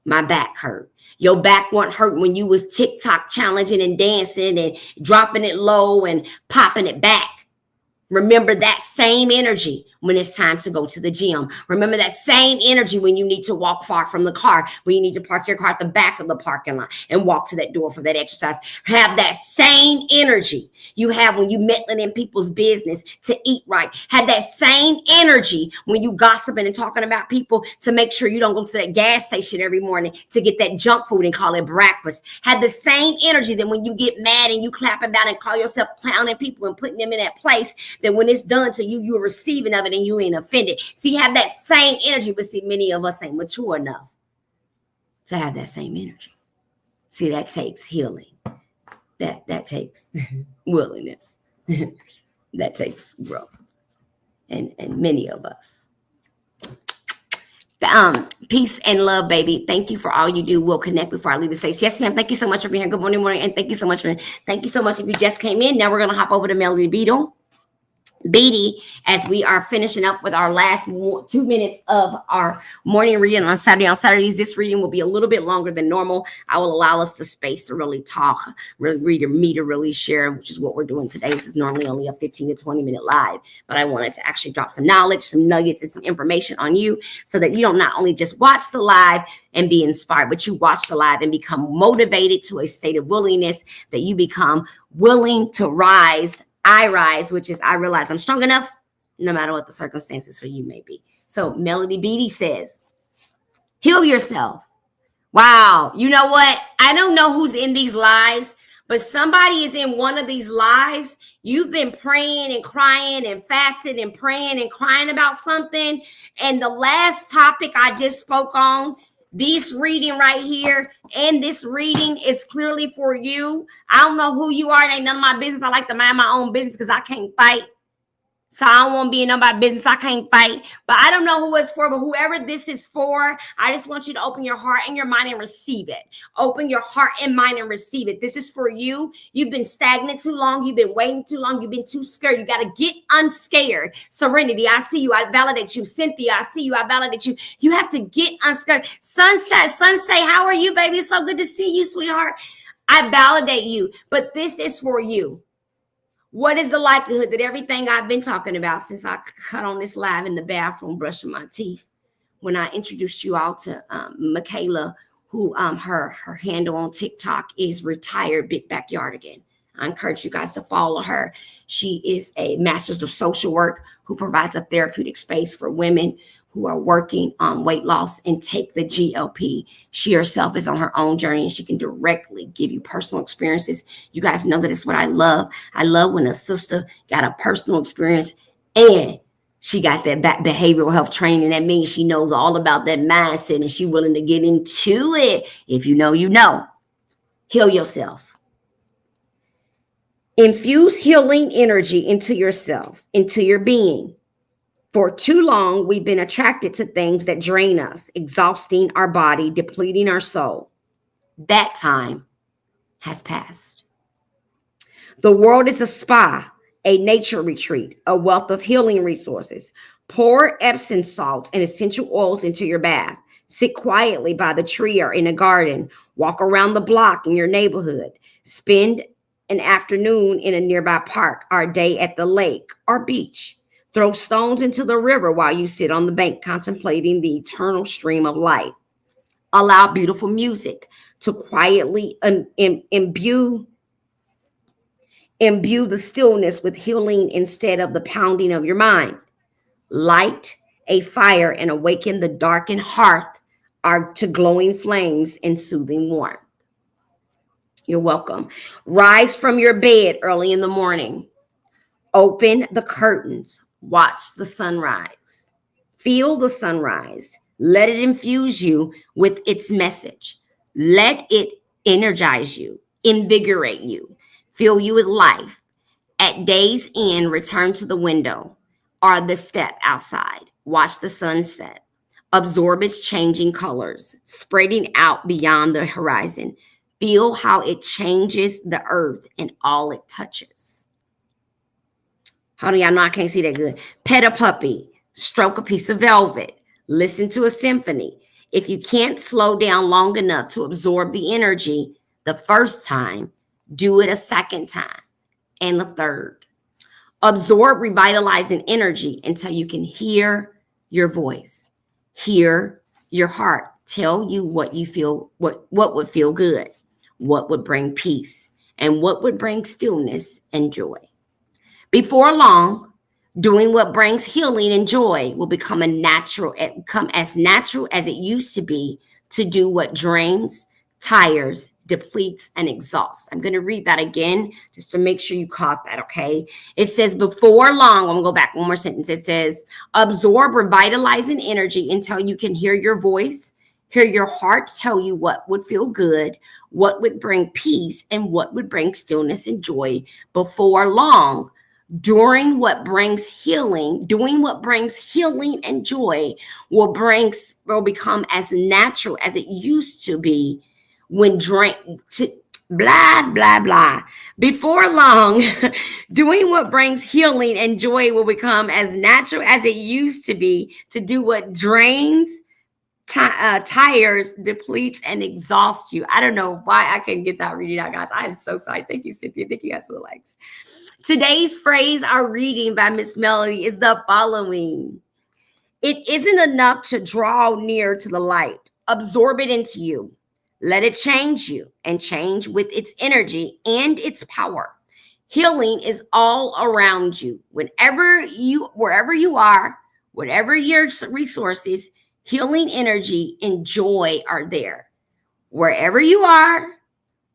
My back hurt. Your back wasn't hurt when you was TikTok challenging and dancing and dropping it low and popping it back. Remember that same energy when it's time to go to the gym. Remember that same energy when you need to walk far from the car, when you need to park your car at the back of the parking lot and walk to that door for that exercise. Have that same energy you have when you meddling in people's business to eat right. Have that same energy when you gossiping and talking about people to make sure you don't go to that gas station every morning to get that junk food and call it breakfast. Have the same energy that when you get mad and you clapping down and call yourself clowning people and putting them in that place, that when it's done to you, you're receiving of it and you ain't offended. See, have that same energy, but see, many of us ain't mature enough to have that same energy. See, that takes healing. That takes willingness. That takes growth. And many of us. Peace and love, baby. Thank you for all you do. We'll connect before I leave the stage. Yes, ma'am. Thank you so much for being here. Good morning. And thank you so much if you just came in. Now we're going to hop over to Melody Beattie, as we are finishing up with our last 2 minutes of our morning reading on Saturday. On Saturdays, this reading will be a little bit longer than normal. I will allow us the space to really talk, really read, or me to really share, which is what we're doing today. This is normally only a 15 to 20 minute live, but I wanted to actually drop some knowledge, some nuggets, and some information on you so that you don't not only just watch the live and be inspired, but you watch the live and become motivated to a state of willingness, that you become willing to rise. I rise, which is I realize I'm strong enough no matter what the circumstances for you may be. So Melody Beattie says, heal yourself. Wow. You know what? I don't know who's in these lives, but somebody is in one of these lives. You've been praying and crying and fasting and praying and crying about something. And the last topic I just spoke on, this reading right here and this reading is clearly for you. I don't know who you are. It ain't none of my business. I like to mind my own business because I can't fight. So I don't want to be in nobody's business. I can't fight. But I don't know who it's for, but whoever this is for, I just want you to open your heart and your mind and receive it. Open your heart and mind and receive it. This is for you. You've been stagnant too long. You've been waiting too long. You've been too scared. You got to get unscared. Serenity, I see you. I validate you. Cynthia, I see you. I validate you. You have to get unscared. Sunshine, Sunset, how are you, baby? It's so good to see you, sweetheart. I validate you, but this is for you. What is the likelihood that everything I've been talking about since I cut on this live in the bathroom brushing my teeth, when I introduced you all to Michaela, who her handle on TikTok is Retired Big Backyardigan. I encourage you guys to follow her. She is a master's of social work who provides a therapeutic space for women who are working on weight loss and take the GLP. She herself is on her own journey, and she can directly give you personal experiences. You guys know that it's what I love. I love when a sister got a personal experience and she got that behavioral health training. That means she knows all about that mindset and she's willing to get into it. If you know, you know. Heal yourself. Infuse healing energy into yourself, into your being. For too long, we've been attracted to things that drain us, exhausting our body, depleting our soul. That time has passed. The world is a spa, a nature retreat, a wealth of healing resources. Pour Epsom salts and essential oils into your bath. Sit quietly by the tree or in a garden. Walk around the block in your neighborhood. Spend an afternoon in a nearby park or a day at the lake or beach. Throw stones into the river while you sit on the bank contemplating the eternal stream of light. Allow beautiful music to quietly imbue the stillness with healing instead of the pounding of your mind. Light a fire and awaken the darkened hearth to glowing flames and soothing warmth. You're welcome. Rise from your bed early in the morning. Open the curtains. Watch the sunrise. Feel the sunrise. Let it infuse you with its message. Let it energize you, invigorate you, fill you with life. At day's end, return to the window or the step outside. Watch the sunset. Absorb its changing colors, spreading out beyond the horizon. Feel how it changes the earth and all it touches. Hold on, y'all know I can't see that good. Pet a puppy, stroke a piece of velvet, listen to a symphony. If you can't slow down long enough to absorb the energy the first time, do it a second time and a third. Absorb revitalizing energy until you can hear your voice, hear your heart tell you what you feel, what would feel good, what would bring peace, and what would bring stillness and joy. Before long, doing what brings healing and joy will become as natural as it used to be to do what drains, tires, depletes, and exhausts. I'm going to read that again just to make sure you caught that, okay? It says, before long, I'm going to go back one more sentence. It says, absorb revitalizing energy until you can hear your voice, hear your heart tell you what would feel good, what would bring peace, and what would bring stillness and joy. Before long, doing what brings healing and joy will become as natural as it used to be when blah blah blah. Before long, doing what brings healing and joy will become as natural as it used to be to do what drains, tires, depletes, and exhausts you. I don't know why I couldn't get that reading out, guys. I am so sorry. Thank you, Cynthia. Thank you guys for the likes. Today's phrase, our reading by Miss Melody, is the following. It isn't enough to draw near to the light. Absorb it into you. Let it change you and change with its energy and its power. Healing is all around you. Wherever you are, whatever your resources, healing energy and joy are there. Wherever you are,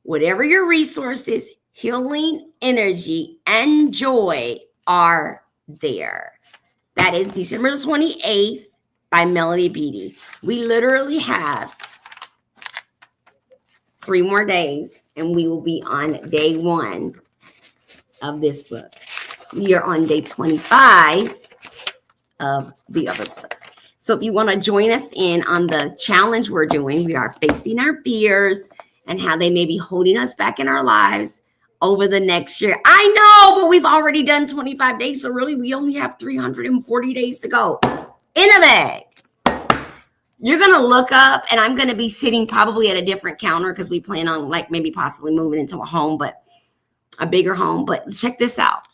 whatever your resources, healing energy and joy are there. That is December 28th by Melody Beattie. We literally have 3 more days and we will be on day 1 of this book. We are on day 25 of the other book. So if you want to join us in on the challenge we're doing, we are facing our fears and how they may be holding us back in our lives over the next year. I know, but we've already done 25 days. So really, we only have 340 days to go in a bag. You're going to look up, and I'm going to be sitting probably at a different counter because we plan on like maybe possibly moving into a home, but a bigger home. But check this out.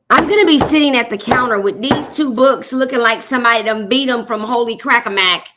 I'm going to be sitting at the counter with these two books looking like somebody done beat them from Holy Crack-a-Mac,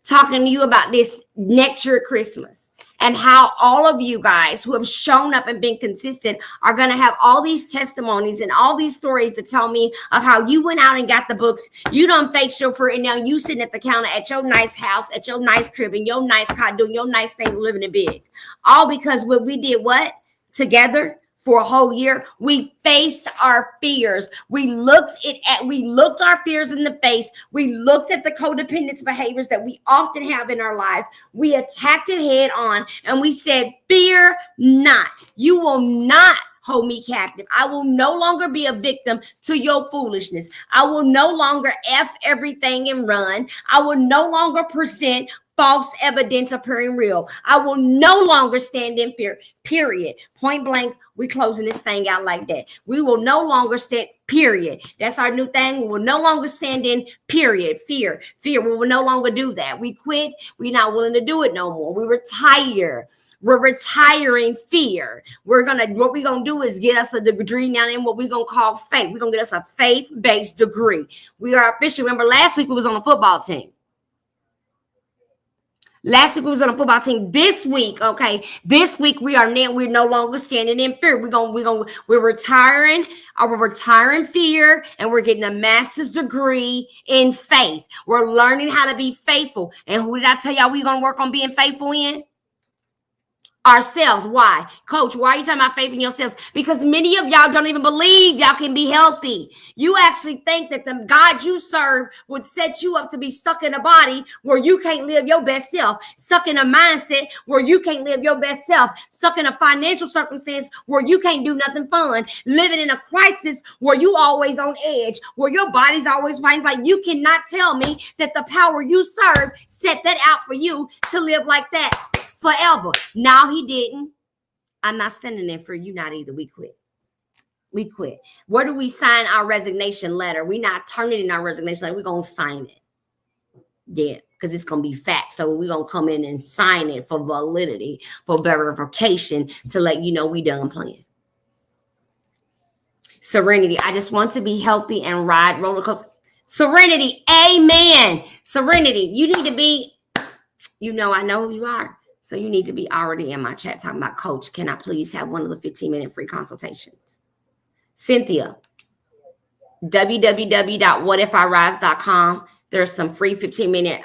talking to you about this next year at Christmas and how all of you guys who have shown up and been consistent are going to have all these testimonies and all these stories to tell me of how you went out and got the books. You done faked your fruit, and now you sitting at the counter at your nice house, at your nice crib, and your nice car, doing your nice things, living it big. All because what we did what? Together. For a whole year, we faced our fears. We looked our fears in the face. We looked at the codependent behaviors that we often have in our lives. We attacked it head on, and we said, fear not. You will not hold me captive. I will no longer be a victim to your foolishness. I will no longer F everything and run. I will no longer present false evidence appearing real. I will no longer stand in fear, period. Point blank, we closing this thing out like that. We will no longer stand, period. That's our new thing. We will no longer stand in, period, fear. We will no longer do that. We quit. We're not willing to do it no more. We retire. We're retiring fear. What we're gonna do is get us a degree now in what we're gonna call faith. We're gonna get us a faith-based degree. We are official. Remember, last week we was on a football team. Last week we was on a football team. This week, okay, we're no longer standing in fear. We're retiring fear, and we're getting a master's degree in faith. We're learning how to be faithful. And who did I tell y'all we're gonna work on being faithful in? Ourselves. Why? Coach, why are you talking about faith in yourselves? Because many of y'all don't even believe y'all can be healthy. You actually think that the God you serve would set you up to be stuck in a body where you can't live your best self, stuck in a mindset where you can't live your best self, stuck in a financial circumstance where you can't do nothing fun, living in a crisis where you always on edge, where your body's always fighting. Like, you cannot tell me that the power you serve set that out for you to live like that forever. Now he didn't. I'm not standing in for you, not either. We quit. Where do we sign our resignation letter? We're not turning in our resignation letter. We're going to sign it. Yeah, because it's going to be fact. So we're going to come in and sign it for validity, for verification, to let you know we done playing. Serenity. I just want to be healthy and ride roller coaster. Serenity. Amen. Serenity. You need to be, I know who you are. So you need to be already in my chat talking about, Coach, can I please have one of the 15-minute free consultations? Cynthia, www.whatifIrise.com. There's some free 15-minute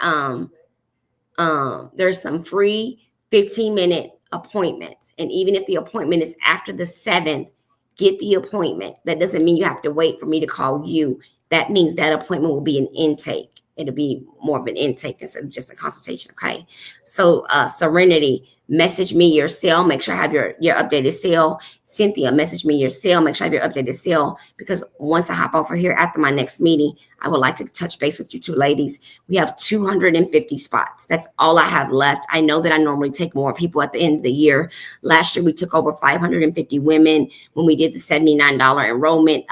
there's some free 15-minute appointments. And even if the appointment is after the 7th, get the appointment. That doesn't mean you have to wait for me to call you. That means that appointment will be an intake. It'll be more of an intake instead of just a consultation, okay? So Serenity, message me your cell. Make sure I have your updated cell. Cynthia, message me your cell. Make sure I have your updated cell, because once I hop over here after my next meeting, I would like to touch base with you two ladies. We have 250 spots. That's all I have left. I know that I normally take more people at the end of the year. Last year, we took over 550 women when we did the $79 enrollment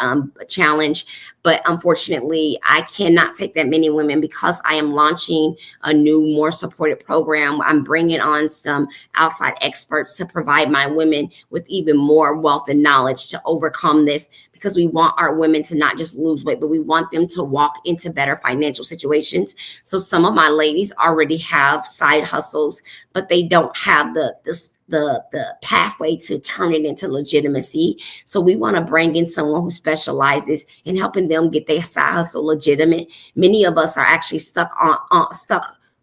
challenge. But unfortunately, I cannot take that many women because I am launching a new, more supported program. I'm bringing on some outside experts to provide my women with even more wealth and knowledge to overcome this, because we want our women to not just lose weight, but we want them to walk into better financial situations. So some of my ladies already have side hustles, but they don't have the pathway to turn it into legitimacy. So we want to bring in someone who specializes in helping them get their side hustle legitimate. Many of us are actually stuck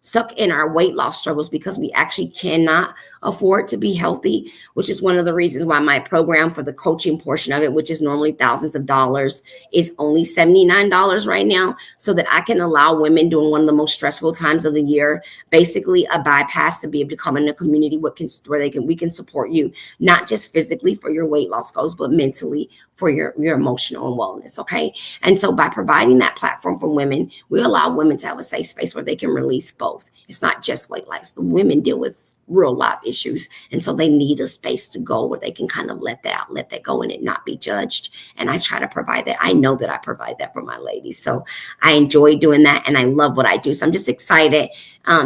stuck in our weight loss struggles because we actually cannot afford to be healthy, which is one of the reasons why my program for the coaching portion of it, which is normally thousands of dollars, is only $79 right now, so that I can allow women during one of the most stressful times of the year, basically a bypass to be able to come in a community where we can support you, not just physically for your weight loss goals, but mentally for your emotional wellness. Okay. And so by providing that platform for women, we allow women to have a safe space where they can release both. It's not just weight loss. The women deal with real life issues. And so they need a space to go where they can kind of let that go and it not be judged. And I try to provide that. I know that I provide that for my ladies. So I enjoy doing that and I love what I do. So I'm just excited.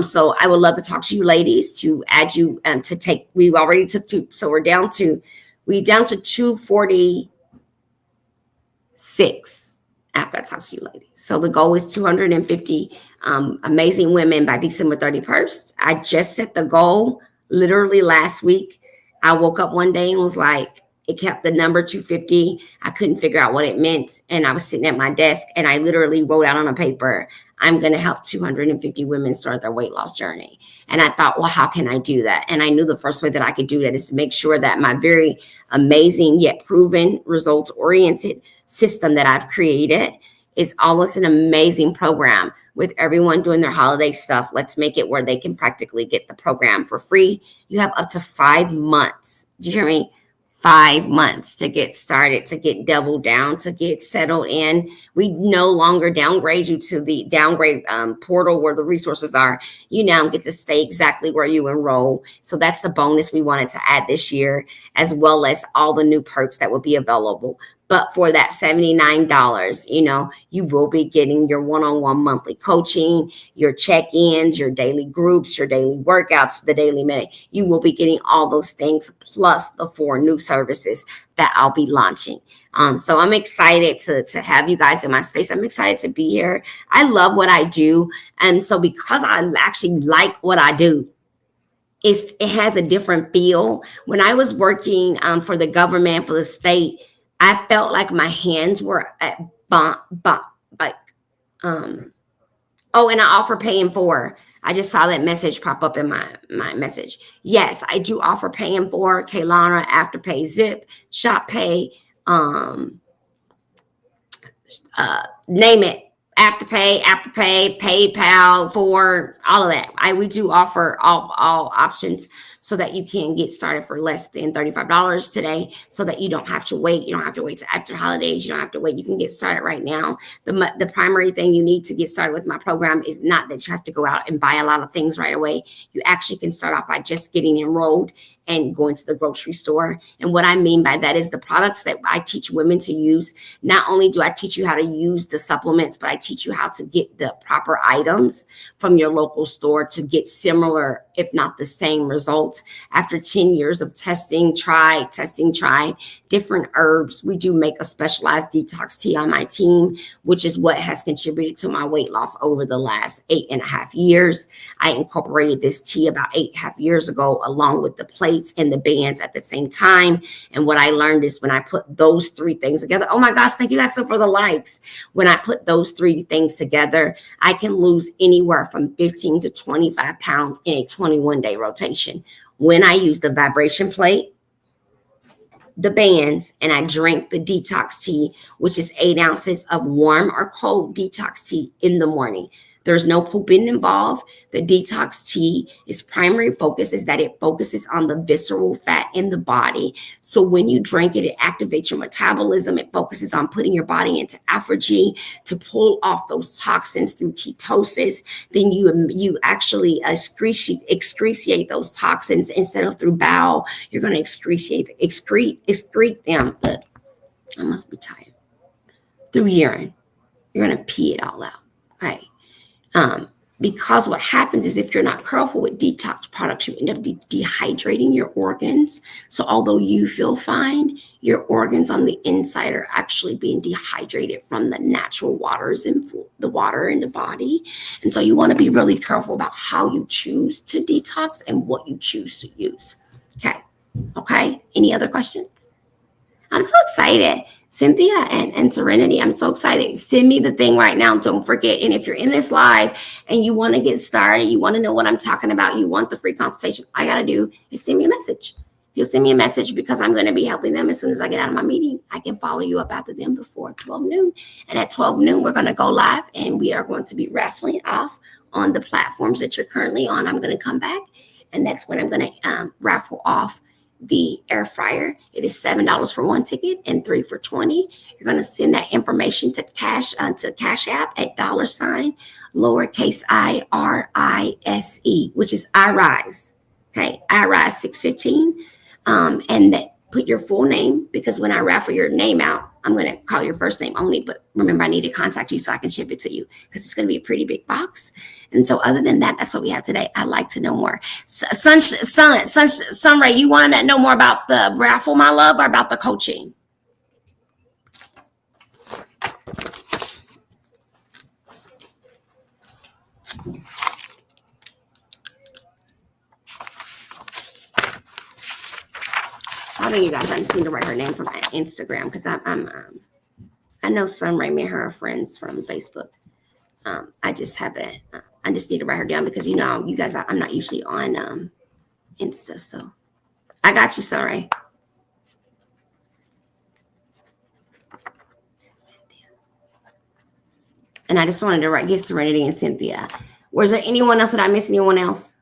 So I would love to talk to you ladies, to add you to take, we already took two. So we're down to 246 after I talk to you ladies. So the goal is 250 amazing women by December 31st. I just set the goal literally last week. I woke up one day and was like, it kept the number 250. I couldn't figure out what it meant. And I was sitting at my desk and I literally wrote out on a paper, I'm going to help 250 women start their weight loss journey. And I thought, well, how can I do that? And I knew the first way that I could do that is to make sure that my very amazing yet proven results oriented system that I've created is almost an amazing program with everyone doing their holiday stuff. Let's make it where they can practically get the program for free. You have up to 5 months. Do you hear me? 5 months to get started, to get doubled down, to get settled in. We no longer downgrade you to the downgrade portal where the resources are. You now get to stay exactly where you enroll. So that's the bonus we wanted to add this year, as well as all the new perks that will be available. But for that $79, you will be getting your one-on-one monthly coaching, your check-ins, your daily groups, your daily workouts, the daily med. You will be getting all those things plus the 4 new services that I'll be launching. So I'm excited to have you guys in my space. I'm excited to be here. I love what I do. And so because I actually like what I do, it has a different feel. When I was working for the government, for the state, I felt like my hands were at like, oh, and I offer pay in 4. I just saw that message pop up in my message. Yes, I do offer pay in 4, Kaylana, Afterpay, Zip, Shop Pay, name it. Afterpay, PayPal, for all of that. We do offer all options so that you can get started for less than $35 today, so that you don't have to wait. You don't have to wait till after holidays. You don't have to wait. You can get started right now. The primary thing you need to get started with my program is not that you have to go out and buy a lot of things right away. You actually can start off by just getting enrolled and going to the grocery store. And what I mean by that is the products that I teach women to use. Not only do I teach you how to use the supplements, but I teach you how to get the proper items from your local store to get similar, if not the same results. After 10 years of testing, try different herbs. We do make a specialized detox tea on my team, which is what has contributed to my weight loss over the last 8.5 years. I incorporated this tea about 8.5 years ago, along with the plates and the bands at the same time. And what I learned is when I put those 3 things together, oh my gosh, thank you guys so for the likes. When I put those 3 things together, I can lose anywhere from 15 to 25 pounds in a 21-day rotation. When I use the vibration plate, the bands, and I drink the detox tea, which is 8 ounces of warm or cold detox tea in the morning. There's no pooping involved. The detox tea, its primary focus is that it focuses on the visceral fat in the body. So when you drink it, it activates your metabolism. It focuses on putting your body into apogee to pull off those toxins through ketosis. Then you actually excrete those toxins instead of through bowel. You're going to excrete them. But I must be tired. Through urine. You're going to pee it all out. Okay. Because what happens is if you're not careful with detox products, you end up dehydrating your organs. So although you feel fine, your organs on the inside are actually being dehydrated from the natural waters and the water in the body. And so you want to be really careful about how you choose to detox and what you choose to use. Okay. Any other questions? I'm so excited. Cynthia and Serenity, I'm so excited. Send me the thing right now. Don't forget. And if you're in this live and you want to get started, you want to know what I'm talking about, you want the free consultation, all I got to do is send me a message. You'll send me a message because I'm going to be helping them as soon as I get out of my meeting. I can follow you up after them before 12 noon. And at 12 noon, we're going to go live and we are going to be raffling off on the platforms that you're currently on. I'm going to come back and that's when I'm going to raffle off the air fryer. It is $7 for one ticket and 3 for 20. You're going to send that information to Cash App at $ lowercase I-R-I-S-E, which is I-RISE. Okay, I-RISE 615. And put your full name, because when I raffle your name out, I'm going to call your first name only. But remember, I need to contact you so I can ship it to you because it's going to be a pretty big box. And so other than that, that's what we have today. I'd like to know more. Sunray, you want to know more about the raffle, my love, or about the coaching? I don't know, you guys. I just need to write her name from Instagram because I know Sunray, me and her are friends from Facebook. I just haven't. I just need to write her down because you guys. I'm not usually on Insta, so I got you, Sunray. And I just wanted to get Serenity and Cynthia. Was there anyone else? Did I miss anyone else?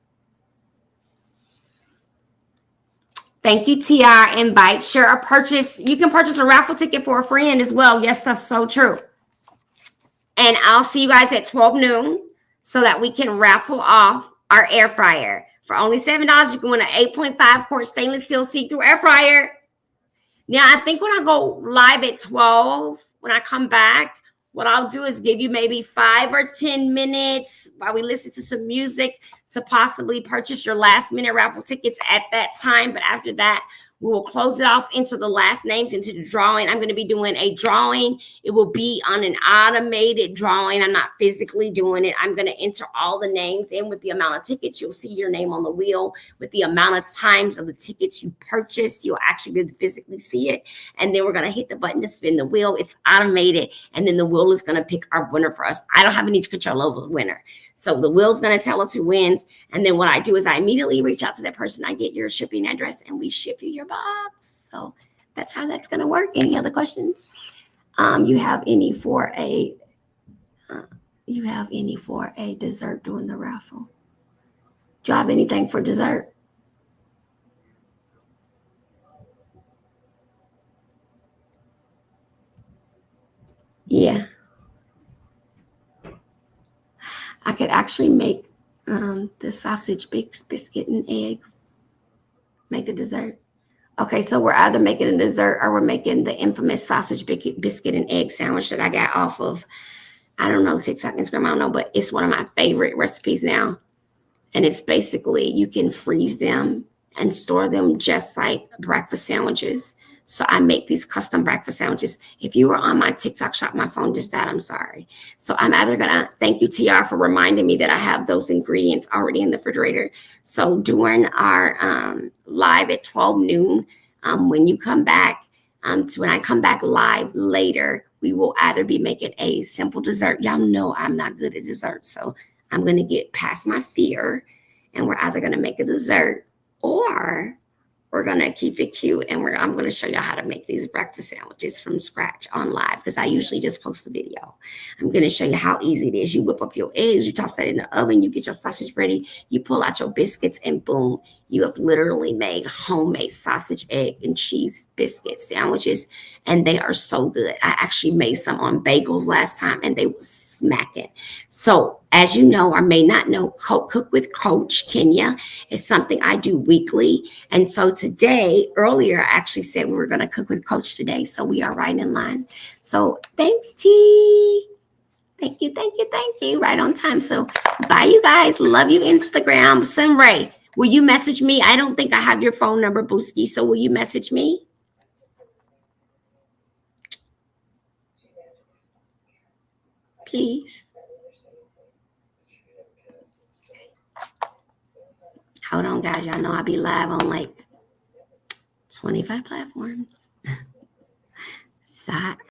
Thank you, TR. Invite. Share a purchase. You can purchase a raffle ticket for a friend as well. Yes, that's so true. And I'll see you guys at 12 noon so that we can raffle off our air fryer. For only $7, you can win an 8.5 quart stainless steel see-through air fryer. Now, I think when I go live at 12, when I come back, what I'll do is give you maybe 5 or 10 minutes while we listen to some music to possibly purchase your last minute raffle tickets at that time. But after that, we will close it off into the last names, into the drawing. I'm going to be doing a drawing. It will be on an automated drawing. I'm not physically doing it. I'm going to enter all the names in with the amount of tickets. You'll see your name on the wheel with the amount of times of the tickets you purchased. You'll actually be able to physically see it. And then we're going to hit the button to spin the wheel. It's automated. And then the wheel is going to pick our winner for us. I don't have any control over the winner. So the wheel's going to tell us who wins. And then what I do is I immediately reach out to that person. I get your shipping address and we ship you your box. So that's how that's going to work. Any other questions? You have any for a dessert during the raffle? Do you have anything for dessert? Yeah. I could actually make the sausage biscuit and egg, make a dessert. Okay, so we're either making a dessert or we're making the infamous sausage biscuit and egg sandwich that I got off of, I don't know, TikTok, Instagram, I don't know, but it's one of my favorite recipes now. And it's basically, you can freeze them and store them just like breakfast sandwiches. So I make these custom breakfast sandwiches. If you were on my TikTok shop, my phone just died, I'm sorry. So I'm either gonna, thank you TR for reminding me that I have those ingredients already in the refrigerator. So during our live at 12 noon, when you come back, when I come back live later, we will either be making a simple dessert. Y'all know I'm not good at desserts, so I'm going to get past my fear, and we're either going to make a dessert or we're going to keep it cute, and I'm going to show y'all how to make these breakfast sandwiches from scratch on live because I usually just post the video. I'm going to show you how easy it is. You whip up your eggs, you toss that in the oven, you get your sausage ready, you pull out your biscuits, and boom, you have literally made homemade sausage, egg, and cheese biscuit sandwiches, and they are so good. I actually made some on bagels last time, and they were smacking. So, as you know or may not know, Cook with Coach Kenya is something I do weekly. And so today, earlier, I actually said we were going to cook with Coach today. So we are right in line. So thanks, T. Thank you. Right on time. So bye, you guys. Love you, Instagram. Sunray, will you message me? I don't think I have your phone number, Booski. So will you message me? Please. Hold on, guys. Y'all know I'll be live on like 25 platforms. Sad.